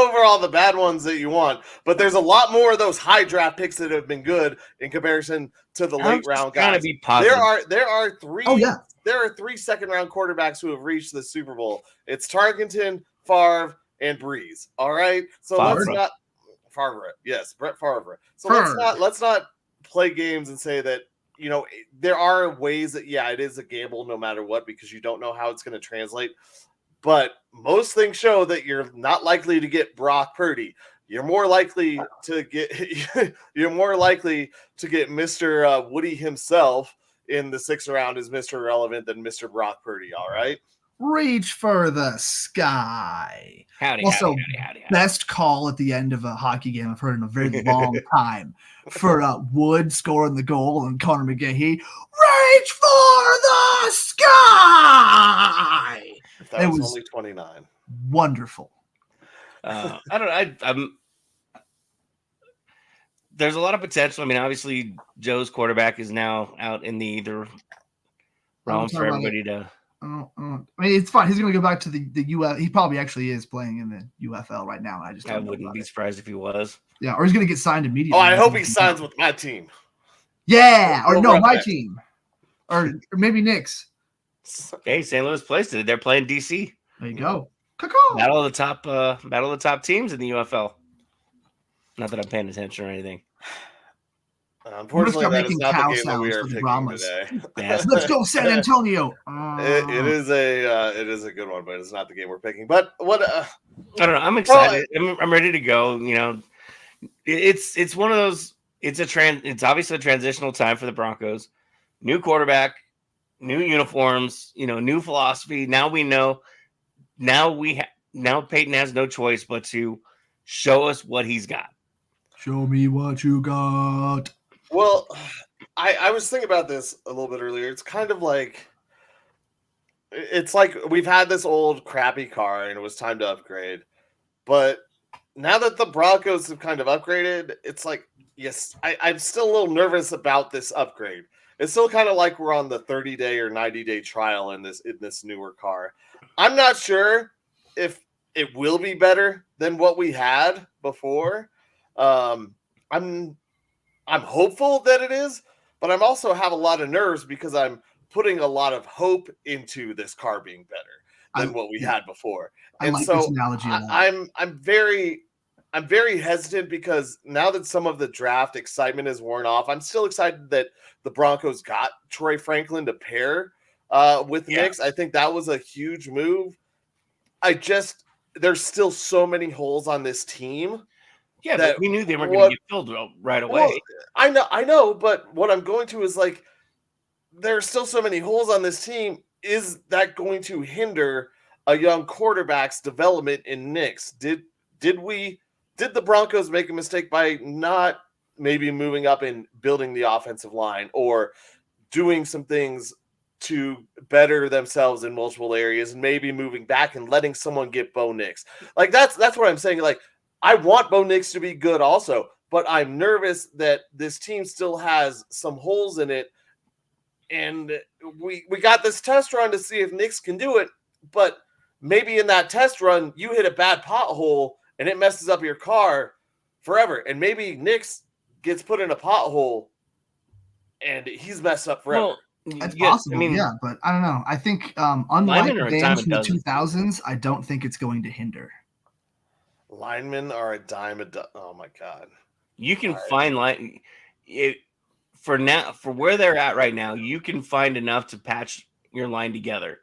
over all the bad ones that you want, but there's a lot more of those high draft picks that have been good in comparison to the late round guys. Trying to be positive. There are three. Oh, yeah. There are 3 second round quarterbacks who have reached the Super Bowl. It's Tarkenton, Favre, and Breeze. All right, so let's not Favre. Yes, Brett Favre. So let's not play games and say that. There are ways that, it is a gamble no matter what, because you don't know how it's going to translate. But most things show that you're not likely to get Brock Purdy. You're more likely to get Mr. Woody himself in the 6th round as Mr. Irrelevant than Mr. Brock Purdy. All right. Reach for the sky. Howdy. Best call at the end of a hockey game I've heard in a very long time for Wood scoring the goal and Connor McGahee. Reach for the sky. That was only 29. Wonderful. I don't know. I'm. There's a lot of potential. I mean, obviously, Joe's quarterback is now out in the either realm for everybody to. I mean, it's fine. He's going to go back to the UF. He probably actually is playing in the UFL right now. I wouldn't be surprised if he was. Yeah, or he's going to get signed immediately. Oh, I hope he signs with my team. Yeah, or no, my team, or maybe Nick's. Hey, St. Louis placed it. They're playing DC. There you go. Battle of the top teams in the UFL. Not that I'm paying attention or anything. Unfortunately, that is not the game that we are picking today. Let's go, San Antonio. It is a good one, but it's not the game we're picking. But what? I don't know. I'm excited. I'm ready to go. It's one of those. It's obviously a transitional time for the Broncos. New quarterback, new uniforms. New philosophy. Now we know. Now Peyton has no choice but to show us what he's got. Show me what you got. Well, I was thinking about this a little bit earlier. It's kind of like we've had this old crappy car and it was time to upgrade. But now that the Broncos have kind of upgraded, it's like, yes, I'm still a little nervous about this upgrade. It's still kind of like we're on the 30-day or 90-day trial in this newer car. I'm not sure if it will be better than what we had before. I'm hopeful that it is, but I'm also have a lot of nerves because I'm putting a lot of hope into this car being better than what we had before. And like so this analogy a lot. I'm very hesitant because now that some of the draft excitement is worn off, I'm still excited that the Broncos got Troy Franklin to pair with Nix. I think that was a huge move. There's still so many holes on this team. Yeah, but we knew they weren't going to get filled right away. Well, I know, but what I'm going to is like, there are still so many holes on this team. Is that going to hinder a young quarterback's development in Nix? Did the Broncos make a mistake by not maybe moving up and building the offensive line or doing some things to better themselves in multiple areas and maybe moving back and letting someone get Bo Nix? Like that's what I'm saying. Like, I want Bo Nix to be good also, but I'm nervous that this team still has some holes in it. And we got this test run to see if Nix can do it, but maybe in that test run, you hit a bad pothole and it messes up your car forever. And maybe Nix gets put in a pothole and he's messed up forever. Well, it's possible, but I don't know. I think unlike games from the 2000s, I don't think it's going to hinder. Linemen are a dime a dozen. Oh my god! You can find for where they're at right now. You can find enough to patch your line together.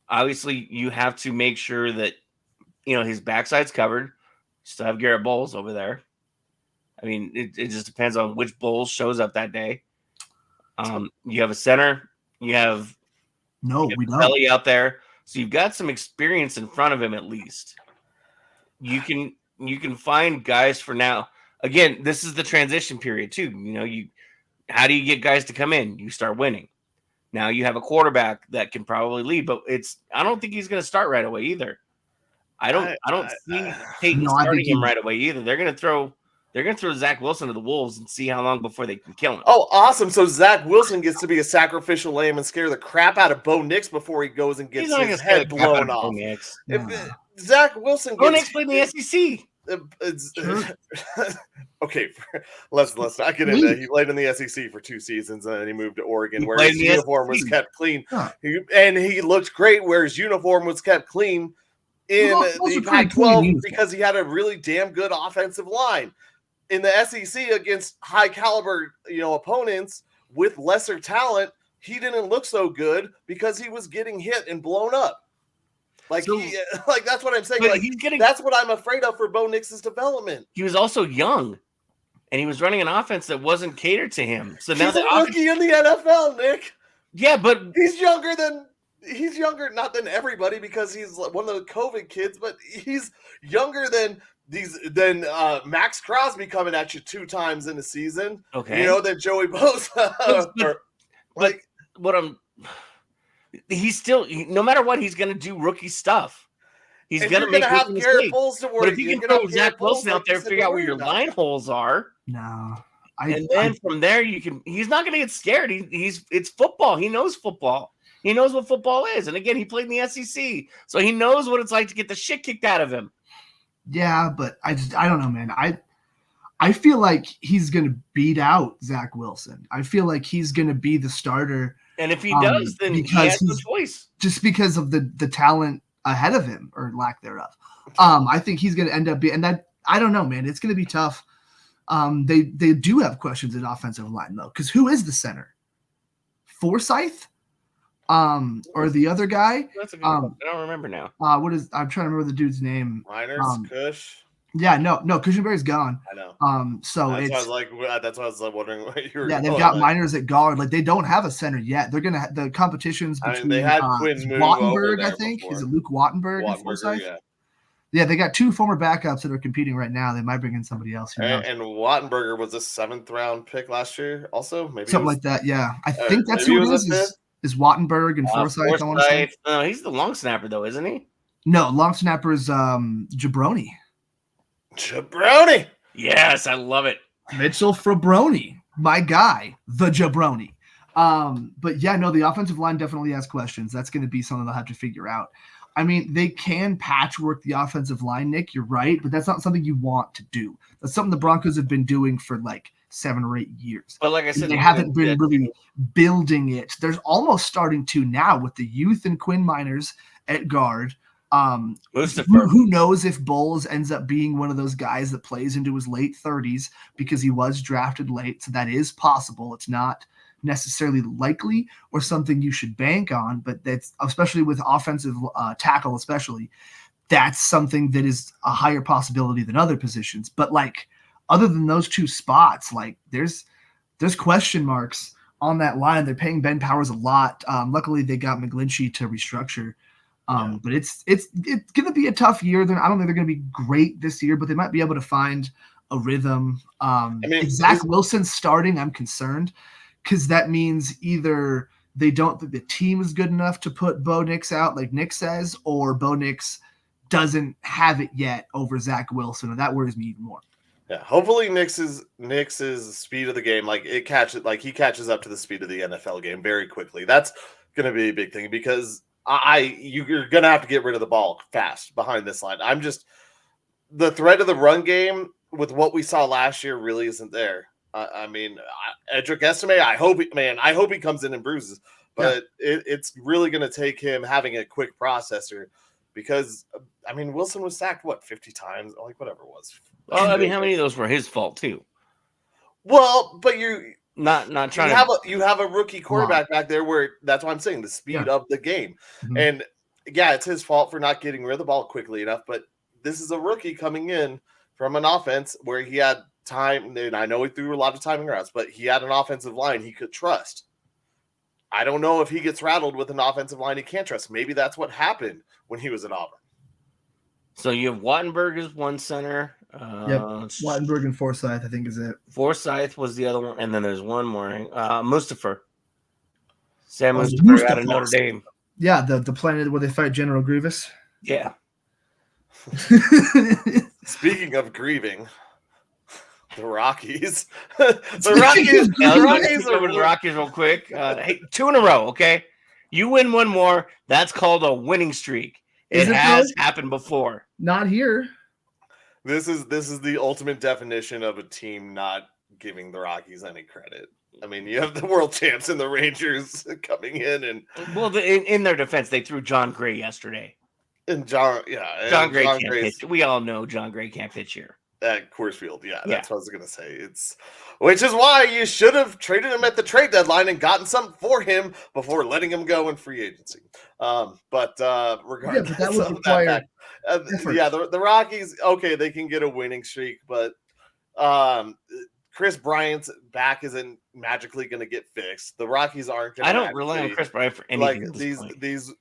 Obviously, you have to make sure that his backside's covered. Still have Garrett Bowles over there. I mean, it just depends on which Bowles shows up that day. You have a center. We don't. Kelly out there, so you've got some experience in front of him at least. You can find guys for now. Again, this is the transition period too. How do you get guys to come in? You start winning. Now you have a quarterback that can probably lead, but I don't think he's going to start right away either. I don't see Peyton starting him right away either. They're going They're going to throw Zach Wilson to the Wolves and see how long before they can kill him. Oh, awesome. So Zach Wilson gets to be a sacrificial lamb and scare the crap out of Bo Nix before he goes and gets his head blown off. Zach Wilson Bo Nix played in the SEC. Okay, let's not get into it. He played in the SEC for 2 seasons and then he moved to Oregon where his uniform was kept clean. Huh. He looked great where his uniform was kept clean in the Pac-12 because he had a really damn good offensive line. In the SEC against high caliber, opponents with lesser talent, he didn't look so good because he was getting hit and blown up. That's what I'm saying. That's what I'm afraid of for Bo Nix's development. He was also young, and he was running an offense that wasn't catered to him. So now he's a rookie in the NFL, Nick. Yeah, but he's younger not than everybody because he's one of the COVID kids, but he's younger than Max Crosby coming at you 2 times in a season. Okay, than Joey Bosa. He's still, no matter what, he's going to do rookie stuff. He's going to have Garrett Bowles to worry. But if you can throw Zach Wilson out there, figure out where your line holes are. No, and then from there he's not going to get scared. It's football. He knows football. He knows what football is. And again, he played in the SEC, so he knows what it's like to get the shit kicked out of him. Yeah, but I don't know, man. I feel like he's going to beat out Zach Wilson. I feel like he's going to be the starter. And if he does, then he has no choice. Just because of the talent ahead of him or lack thereof. I think he's going to end up being, and that, I don't know, man. It's going to be tough. They do have questions at offensive line, though, because who is the center? Forsyth? Or the other guy? That's a good one. I don't remember now. I'm trying to remember the dude's name. Miners, Kush. Yeah, no, Cushenberry's gone. I know. So that's why I was wondering what you were. Yeah, they've got Miners at guard. Like they don't have a center yet. They're gonna the competitions between they had Quinn Wattenberg, I think. Is it Luke Wattenberg and Forsyth? Yeah, they got 2 former backups that are competing right now. They might bring in somebody else. And Wattenberger was a 7th round pick last year, also maybe something like that. Yeah, I think that's who it is. Is Wattenberg and Forsyth? No, he's the long snapper though, isn't he? No, long snapper is Jabroni. Jabroni. Yes, I love it. Mitchell Frabroni, my guy, the Jabroni. But yeah, no, the offensive line definitely has questions. That's going to be something they'll have to figure out. I mean, they can patchwork the offensive line, Nick. You're right, but that's not something you want to do. That's something the Broncos have been doing for like 7 or 8 years. But like I said, they haven't been really building it. There's almost starting to now with the youth and Quinn Miners at guard. Who knows if Bowles ends up being one of those guys that plays into his late 30s because he was drafted late. So that is possible. It's not necessarily likely or something you should bank on, but that's especially with offensive tackle, especially that's something that is a higher possibility than other positions. But like other than those 2 spots, like there's question marks on that line. They're paying Ben Powers a lot. Luckily they got McGlinchey to restructure. But it's going to be a tough year. I don't think they're going to be great this year, but they might be able to find a rhythm. If Zach Wilson's starting, I'm concerned because that means either they don't think the team is good enough to put Bo Nix out, like Nick says, or Bo Nix doesn't have it yet over Zach Wilson, and that worries me even more. Yeah, hopefully Nix's speed of the game, he catches up to the speed of the NFL game very quickly. That's going to be a big thing because you're going to have to get rid of the ball fast behind this line. The threat of the run game with what we saw last year really isn't there. Edric Estime, I hope he comes in and bruises, but it's really going to take him having a quick processor because, Wilson was sacked, 50 times? Whatever it was. Well, how many of those were his fault too? Well, but you're not trying you have a rookie quarterback back there where that's why I'm saying the speed of the game. Mm-hmm. And yeah, it's his fault for not getting rid of the ball quickly enough, but this is a rookie coming in from an offense where he had time, and I know he threw a lot of timing routes, but he had an offensive line he could trust. I don't know if he gets rattled with an offensive line he can't trust. Maybe that's what happened when he was at Auburn. So you have Wattenberg as one center. Wattenberg and Forsyth, I think, is it. Forsyth was the other one, and then there's one more. Mustafa. Sam Mustafa out of Notre Dame. Yeah, the planet where they fight General Grievous. Yeah. Speaking of grieving. The Rockies. The Rockies. Yeah, The let's Rockies go over are to the Rockies real quick. Hey, 2 in a row, okay? You win one more. That's called a winning streak. Is It it, has though? happened before. Not here. This is the ultimate definition of a team not giving the Rockies any credit. I mean, you have the world champs and the Rangers coming in, and Well, in their defense, they threw John Gray yesterday. John Gray John can't Gray's pitch. We all know John Gray can't pitch here. at Coors Field. Yeah, Yeah. that's what I was gonna say. Which is why you should have traded him at the trade deadline and gotten something for him before letting him go in free agency. But regardless but that would of require that, the Rockies, okay, they can get a winning streak, but Chris Bryant's back isn't magically going to get fixed. The Rockies aren't going to. I don't rely on Chris Bryant for anything. Like at this point. these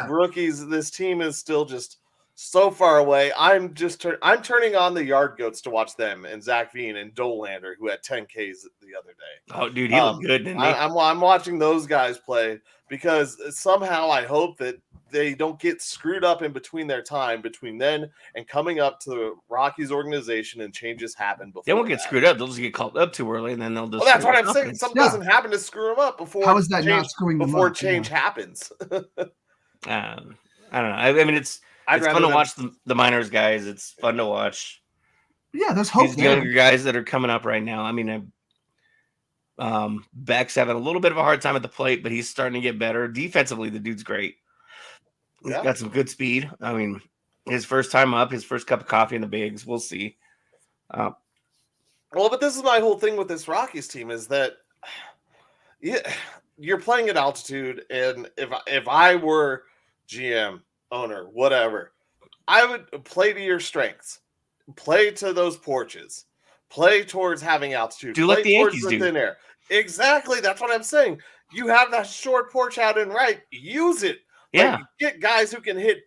rookies, this team is still just so far away. I'm turning on the Yard Goats to watch them and Zach Veen and Dolander, who had 10 Ks the other day. Oh, dude, he looked good, didn't he? I'm watching those guys play because somehow I hope that they don't get screwed up in between their time between then and coming up to the Rockies organization and changes happen before. They won't get screwed up. They'll just get called up too early, and then they'll just. Well, that's what I'm saying. Something doesn't happen to screw them up before. How is that not screwing them before up? change happens? I don't know. I mean, it's fun to watch the minors guys. It's fun to watch. Yeah, there's hope. These younger guys that are coming up right now. I mean, Beck's having a little bit of a hard time at the plate, but he's starting to get better. Defensively, the dude's great. He's got some good speed. I mean, his first time up, his first cup of coffee in the bigs. We'll see. Well, but this is my whole thing with this Rockies team is that you're playing at altitude, and if I were GM, owner, whatever, I would play to your strengths. Play to those porches. Play towards having altitude. Do like the Yankees do. Thin air. Exactly. That's what I'm saying. You have that short porch out in right. Use it. Yeah. Like, get guys who can hit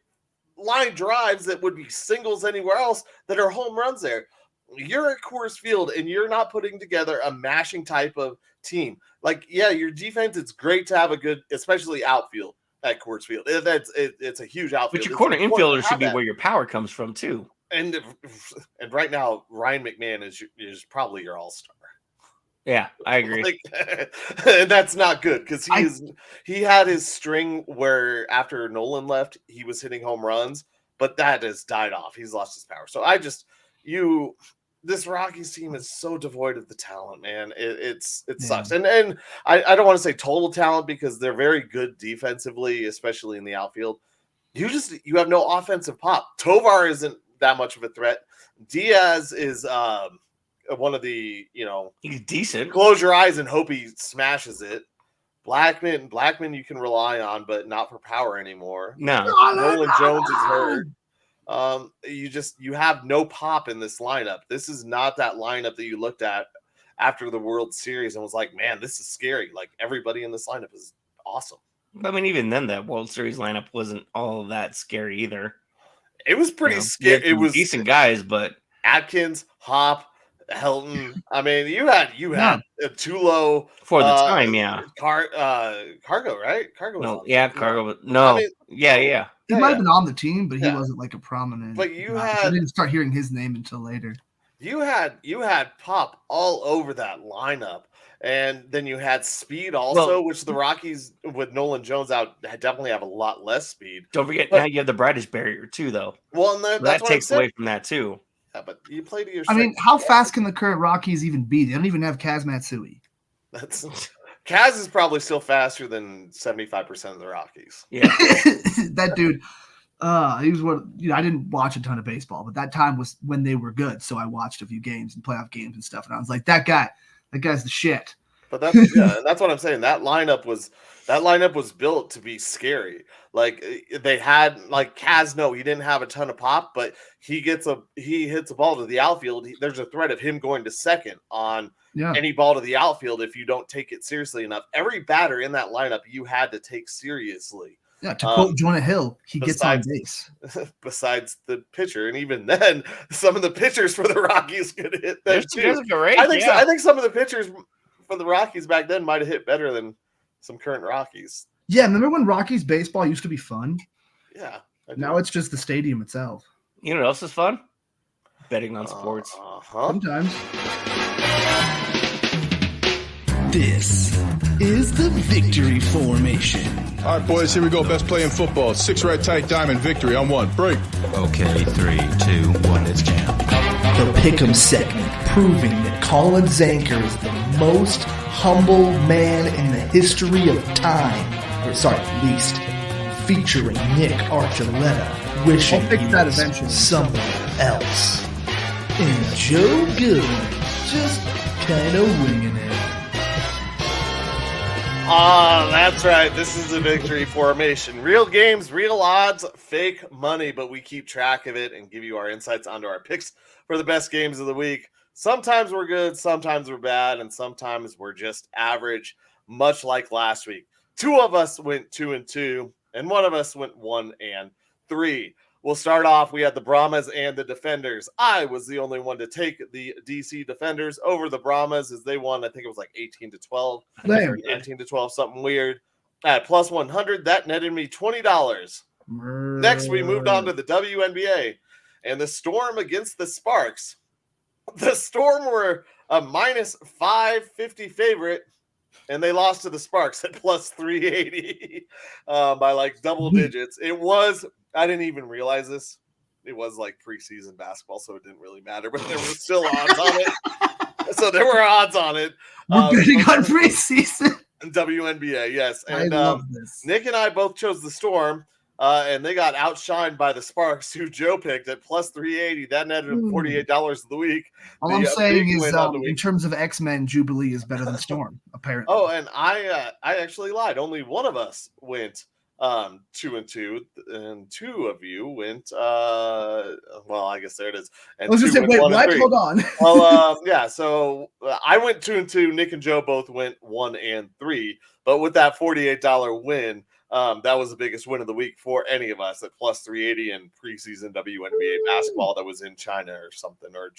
line drives that would be singles anywhere else that are home runs there. You're at Coors Field and you're not putting together a mashing type of team. Like, yeah, your defense, it's great to have a good, especially outfield at Coors Field. It's a huge outfield. But your corner infielder should be where your power comes from too. And right now, Ryan McMahon is probably your all-star. Yeah, I agree. And that's not good because he had his string where after Nolan left, he was hitting home runs, but that has died off. He's lost his power. So this Rockies team is so devoid of the talent, man. It sucks. And I don't want to say total talent because they're very good defensively, especially in the outfield. You have no offensive pop. Tovar isn't that much of a threat. Diaz is one of the, he's decent. Close your eyes and hope he smashes it. Blackman you can rely on, but not for power anymore. No. Nolan Jones is hurt. You have no pop in this lineup. This is not that lineup that you looked at after the World Series and was like, man, this is scary. Like, everybody in this lineup is awesome. I mean, even then, that World Series lineup wasn't all that scary either. It was pretty scary. It was decent guys, but Atkins, Hop, Helton. I mean, you had a Tulo for the time, yeah. Cargo, right? Cargo. No, yeah, Cargo. No, I mean, yeah. He might have been on the team, but he wasn't like a prominent. But I didn't start hearing his name until later. You had pop all over that lineup, and then you had speed also, which the Rockies with Nolan Jones out definitely have a lot less speed. Don't forget, now you have the brightest barrier too, though. Well, and that takes away from that too. Yeah, but you play to your. I mean, how fast can the current Rockies even be? They don't even have Kaz Matsui. Kaz is probably still faster than 75% of the Rockies. Yeah, that dude. He was I didn't watch a ton of baseball, but that time was when they were good. So I watched a few games and playoff games and stuff, and I was like, that guy's the shit. But that's what I'm saying. That lineup was built to be scary. Like, they had Kaz. No, he didn't have a ton of pop, but he hits a ball to the outfield. There's a threat of him going to second on any ball to the outfield if you don't take it seriously enough. Every batter in that lineup you had to take seriously. Yeah, to quote Jonah Hill, he gets on base. Besides the pitcher, and even then, some of the pitchers for the Rockies could hit them too. Great, I think some of the pitchers for the Rockies back then might have hit better than some current Rockies. Yeah, remember when Rockies baseball used to be fun? Yeah. Now it's just the stadium itself. You know what else is fun? betting on sports. Sometimes. This is the victory formation. All right, boys, here we go. Best play in football. 6 right tight diamond victory on 1. Break. Okay, 3, 2, 1, let's jam. The Pick'em segment, proving that Colin Zanker is the most humble man in the history of time. Least. Featuring Nick Archuleta, wishing I'll fix he that was eventually. somewhere else. And Joe Goodwin, just kind of winging it. That's right. This is the victory formation. Real games, real odds, fake money, but we keep track of it and give you our insights onto our picks for the best games of the week. Sometimes we're good, sometimes we're bad, and sometimes we're just average, much like last week. 2 of us went 2-2, and 1 of us went 1-3. We'll start off. We had the Brahmas and the Defenders. I was the only one to take the DC Defenders over the Brahmas as they won. I think it was like 18-12 or 19-12, something weird. At plus 100, that netted me $20. Next, we moved on to the WNBA and the Storm against the Sparks. The Storm were a minus 550 favorite, and they lost to the Sparks at plus 380 by like double digits. It was, I didn't even realize this. It was like preseason basketball, so it didn't really matter, but there were still odds on it. So there were odds on it. We're betting on preseason. WNBA, yes. And I love this. Nick and I both chose the Storm, and they got outshined by the Sparks, who Joe picked at plus 380. That netted him $48 of the week. All I'm saying is, in terms of X-Men, Jubilee is better than Storm, apparently. Oh, and I actually lied. Only 1 of us went 2-2, and 2 of you went. Well, I guess there it is. And I was going to say, wait, what? Hold on. Well, yeah. So I went 2-2. Nick and Joe both went 1-3. But with that $48 win, that was the biggest win of the week for any of us at plus 380 in preseason WNBA basketball that was in China or something, or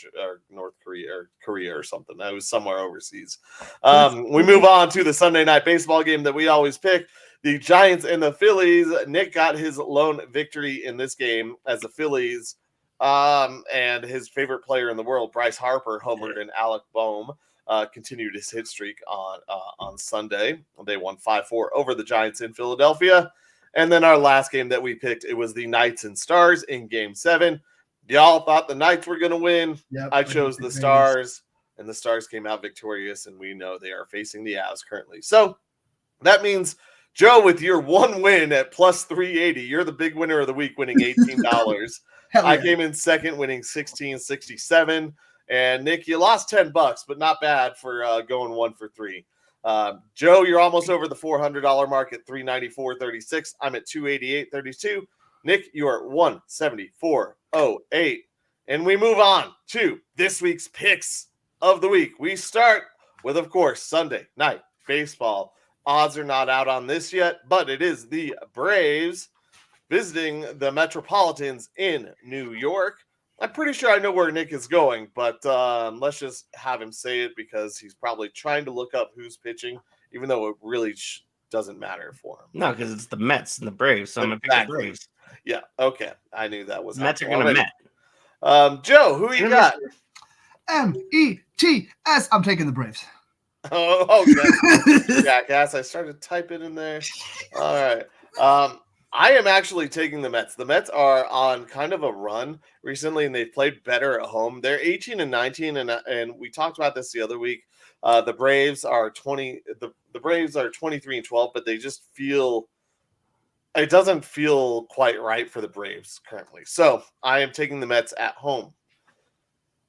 North Korea or Korea or something. That was somewhere overseas. We move on to the Sunday night baseball game that we always pick. The Giants and the Phillies. Nick got his lone victory in this game as the Phillies and his favorite player in the world, Bryce Harper, homered, and Alec Boehm continued his hit streak on Sunday. They won 5-4 over the Giants in Philadelphia. And then our last game that we picked, it was the Knights and Stars in Game 7. Y'all thought the Knights were going to win. Yep, I chose the Stars, and the Stars came out victorious, and we know they are facing the Avs currently. So that means, Joe, with your 1 win at plus 380, you're the big winner of the week, winning $18. I came in second, winning $16.67. And Nick, you lost $10, but not bad for going 1 for 3. Joe, you're almost over the $400 mark at $394.36. I'm at $288.32. Nick, you are at $174.08. And we move on to this week's picks of the week. We start with, of course, Sunday night baseball. Odds are not out on this yet, but it is the Braves visiting the Metropolitans in New York. I'm pretty sure I know where Nick is going, but let's just have him say it because he's probably trying to look up who's pitching, even though it really doesn't matter for him. No, because it's the Mets and the Braves, so I'm going to pick the Braves. Yeah, okay. I knew that was Mets are going to Met. Joe, who you got? METS. I'm taking the Braves. Oh, okay. Jackass. I started typing in there. All right. I am actually taking the Mets. The Mets are on kind of a run recently, and they've played better at home. They're 18-19, and we talked about this the other week. The Braves are 20. The Braves are 23-12, but they just feel it doesn't feel quite right for the Braves currently. So I am taking the Mets at home.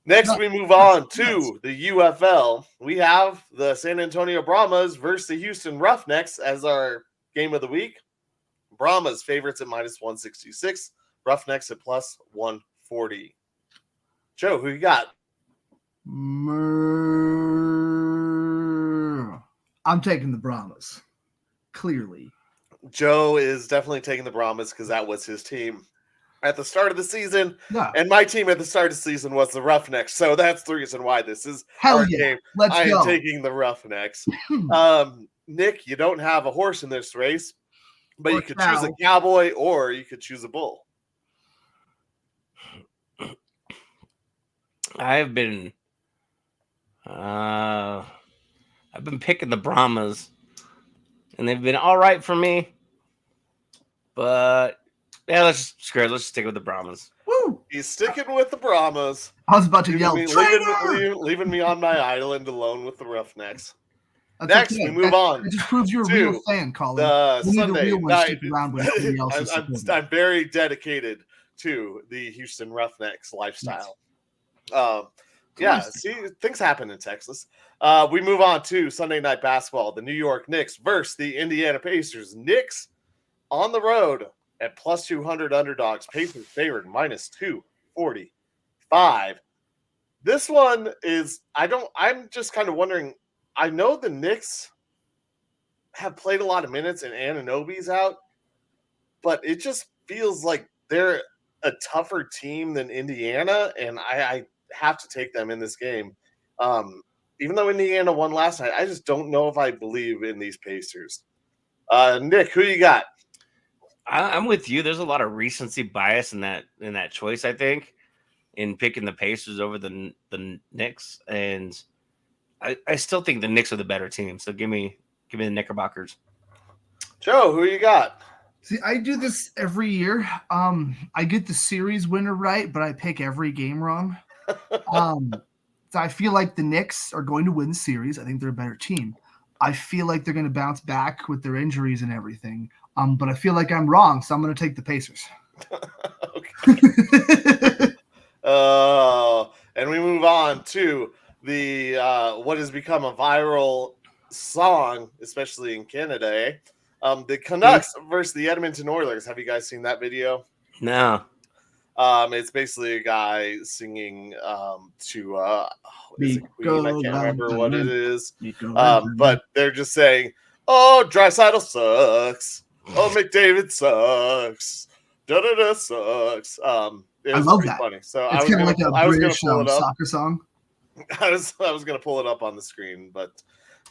Next, we move on to the UFL. We have the San Antonio Brahmas versus the Houston Roughnecks as our game of the week. Brahmas favorites at minus 166. Roughnecks at plus 140. Joe, who you got? I'm taking the Brahmas. Clearly. Joe is definitely taking the Brahmas because that was his team at the start of the season. No. And my team at the start of the season was the Roughnecks. So that's the reason why this is our game. Let's I go. am taking the Roughnecks. Nick, you don't have a horse in this race, but you could choose a cowboy or you could choose a bull. I've been picking the Brahmas, and they've been all right for me. But yeah, let's just stick with the Brahmas. Woo! He's sticking with the Brahmas. I was about to yell, leaving me on my island alone with the Roughnecks. That's Next, okay. we move on. It just proves you're a to real fan, Colin. The We need the Sunday real ones night. stick around when everybody else is supporting. I'm very dedicated to the Houston Roughnecks lifestyle. Yeah, see, things happen in Texas. We move on to Sunday night basketball. The New York Knicks versus the Indiana Pacers. Knicks on the road at plus 200 underdogs. Pacers favored minus 245. This one is, I'm just kind of wondering. I know the Knicks have played a lot of minutes and Anunoby's out, but it just feels like they're a tougher team than Indiana, and I have to take them in this game. Even though Indiana won last night, I just don't know if I believe in these Pacers. Nick, who you got? I'm with you. There's a lot of recency bias in that choice, I think, in picking the Pacers over the Knicks, and I still think the Knicks are the better team. So give me the Knickerbockers. Joe, who you got? See, I do this every year. I get the series winner right, but I pick every game wrong. So I feel like the Knicks are going to win the series. I think they're a better team. I feel like they're going to bounce back with their injuries and everything. But I feel like I'm wrong, so I'm going to take the Pacers. And we move on to the what has become a viral song, especially in Canada. The Canucks versus the Edmonton Oilers. Have you guys seen that video? No. It's basically a guy singing to is it Queen? I can't remember what it is. But they're just saying, "Oh, Draisaitl sucks. Oh, McDavid sucks. Da da da sucks." It was I love pretty that. funny. So It's kind of like a British pull it up. soccer song. I was going to pull it up on the screen, but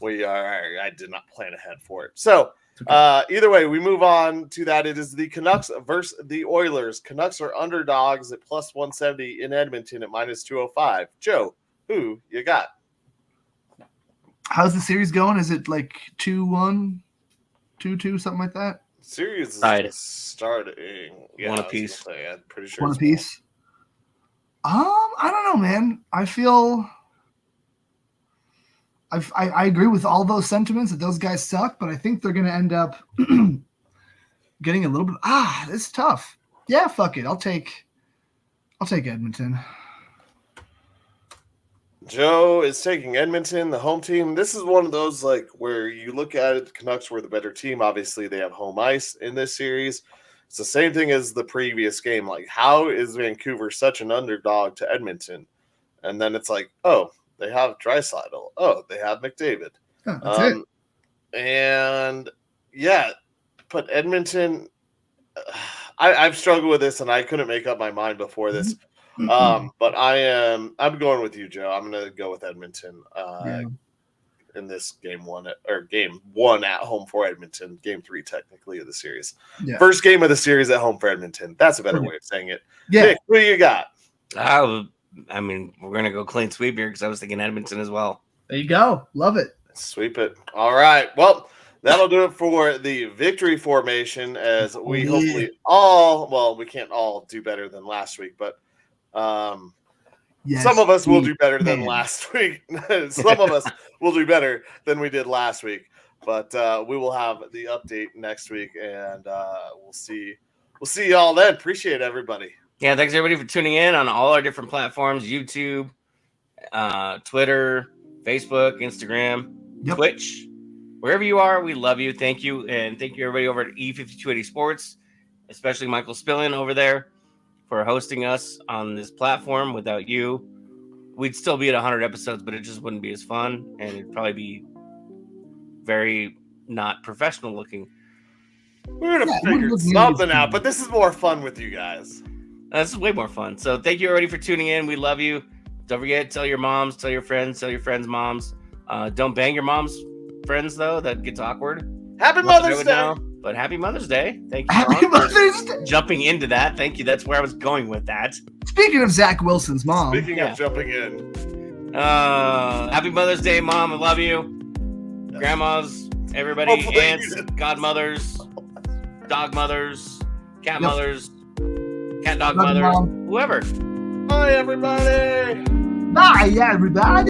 I did not plan ahead for it. So either way, we move on to that. It is the Canucks versus the Oilers. Canucks are underdogs at plus 170 in Edmonton at minus 205. Joe, who you got? How's the series going? Is it like 2-1, 2-2, something like that? Series is just starting. Yeah, one apiece. I'm pretty sure One apiece. I don't know, man. I feel I agree with all those sentiments that those guys suck, but I think they're going to end up getting a little bit. This is tough. Yeah, fuck it. I'll take Edmonton. Joe is taking Edmonton, the home team. This is one of those like where you look at it, the Canucks were the better team. Obviously, they have home ice in this series. It's the same thing as the previous game. Like, how is Vancouver such an underdog to Edmonton? And then it's like, oh, they have Draisaitl. Oh, they have McDavid. Oh, that's it. And yeah, but Edmonton, I've struggled with this, and I couldn't make up my mind before this. But I'm going with you, Joe. I'm going to go with Edmonton in this game one at home for Edmonton. Game 3, technically, of the series. Yeah. First game of the series at home for Edmonton. That's a better way of saying it. Yeah. Nick, who you got? I mean, we're going to go clean sweep here because I was thinking Edmonton as well. There you go. Love it. Sweep it. All right. Well, that'll do it for the victory formation as we hopefully we can't all do better than last week, but some of us will do better than last week. Some of us will do better than we did last week, but we will have the update next week, and we'll see y'all then. Appreciate everybody. Yeah, thanks everybody for tuning in on all our different platforms: YouTube, Twitter, Facebook, Instagram, Twitch. Wherever you are, we love you. Thank you, and thank you everybody over at E5280 Sports, especially Michael Spillin over there, for hosting us on this platform. Without you, we'd still be at 100 episodes, but it just wouldn't be as fun, and it'd probably be very not professional looking. We're going to figure something out, but this is more fun with you guys. This is way more fun. So thank you already for tuning in. We love you. Don't forget, tell your moms, tell your friends' moms. Don't bang your mom's friends, though. That gets awkward. Happy Mother's Day. But happy Mother's Day. Thank you, Happy Ron, Mother's Day. jumping into that. Thank you. That's where I was going with that. Speaking of Zach Wilson's mom. Speaking of jumping in. Happy Mother's Day, Mom. I love you. Grandmas, everybody, Hopefully aunts, godmothers, dog mothers, cat mothers, cat dog Love you, mothers, Mom. whoever. Bye, everybody. Bye, everybody.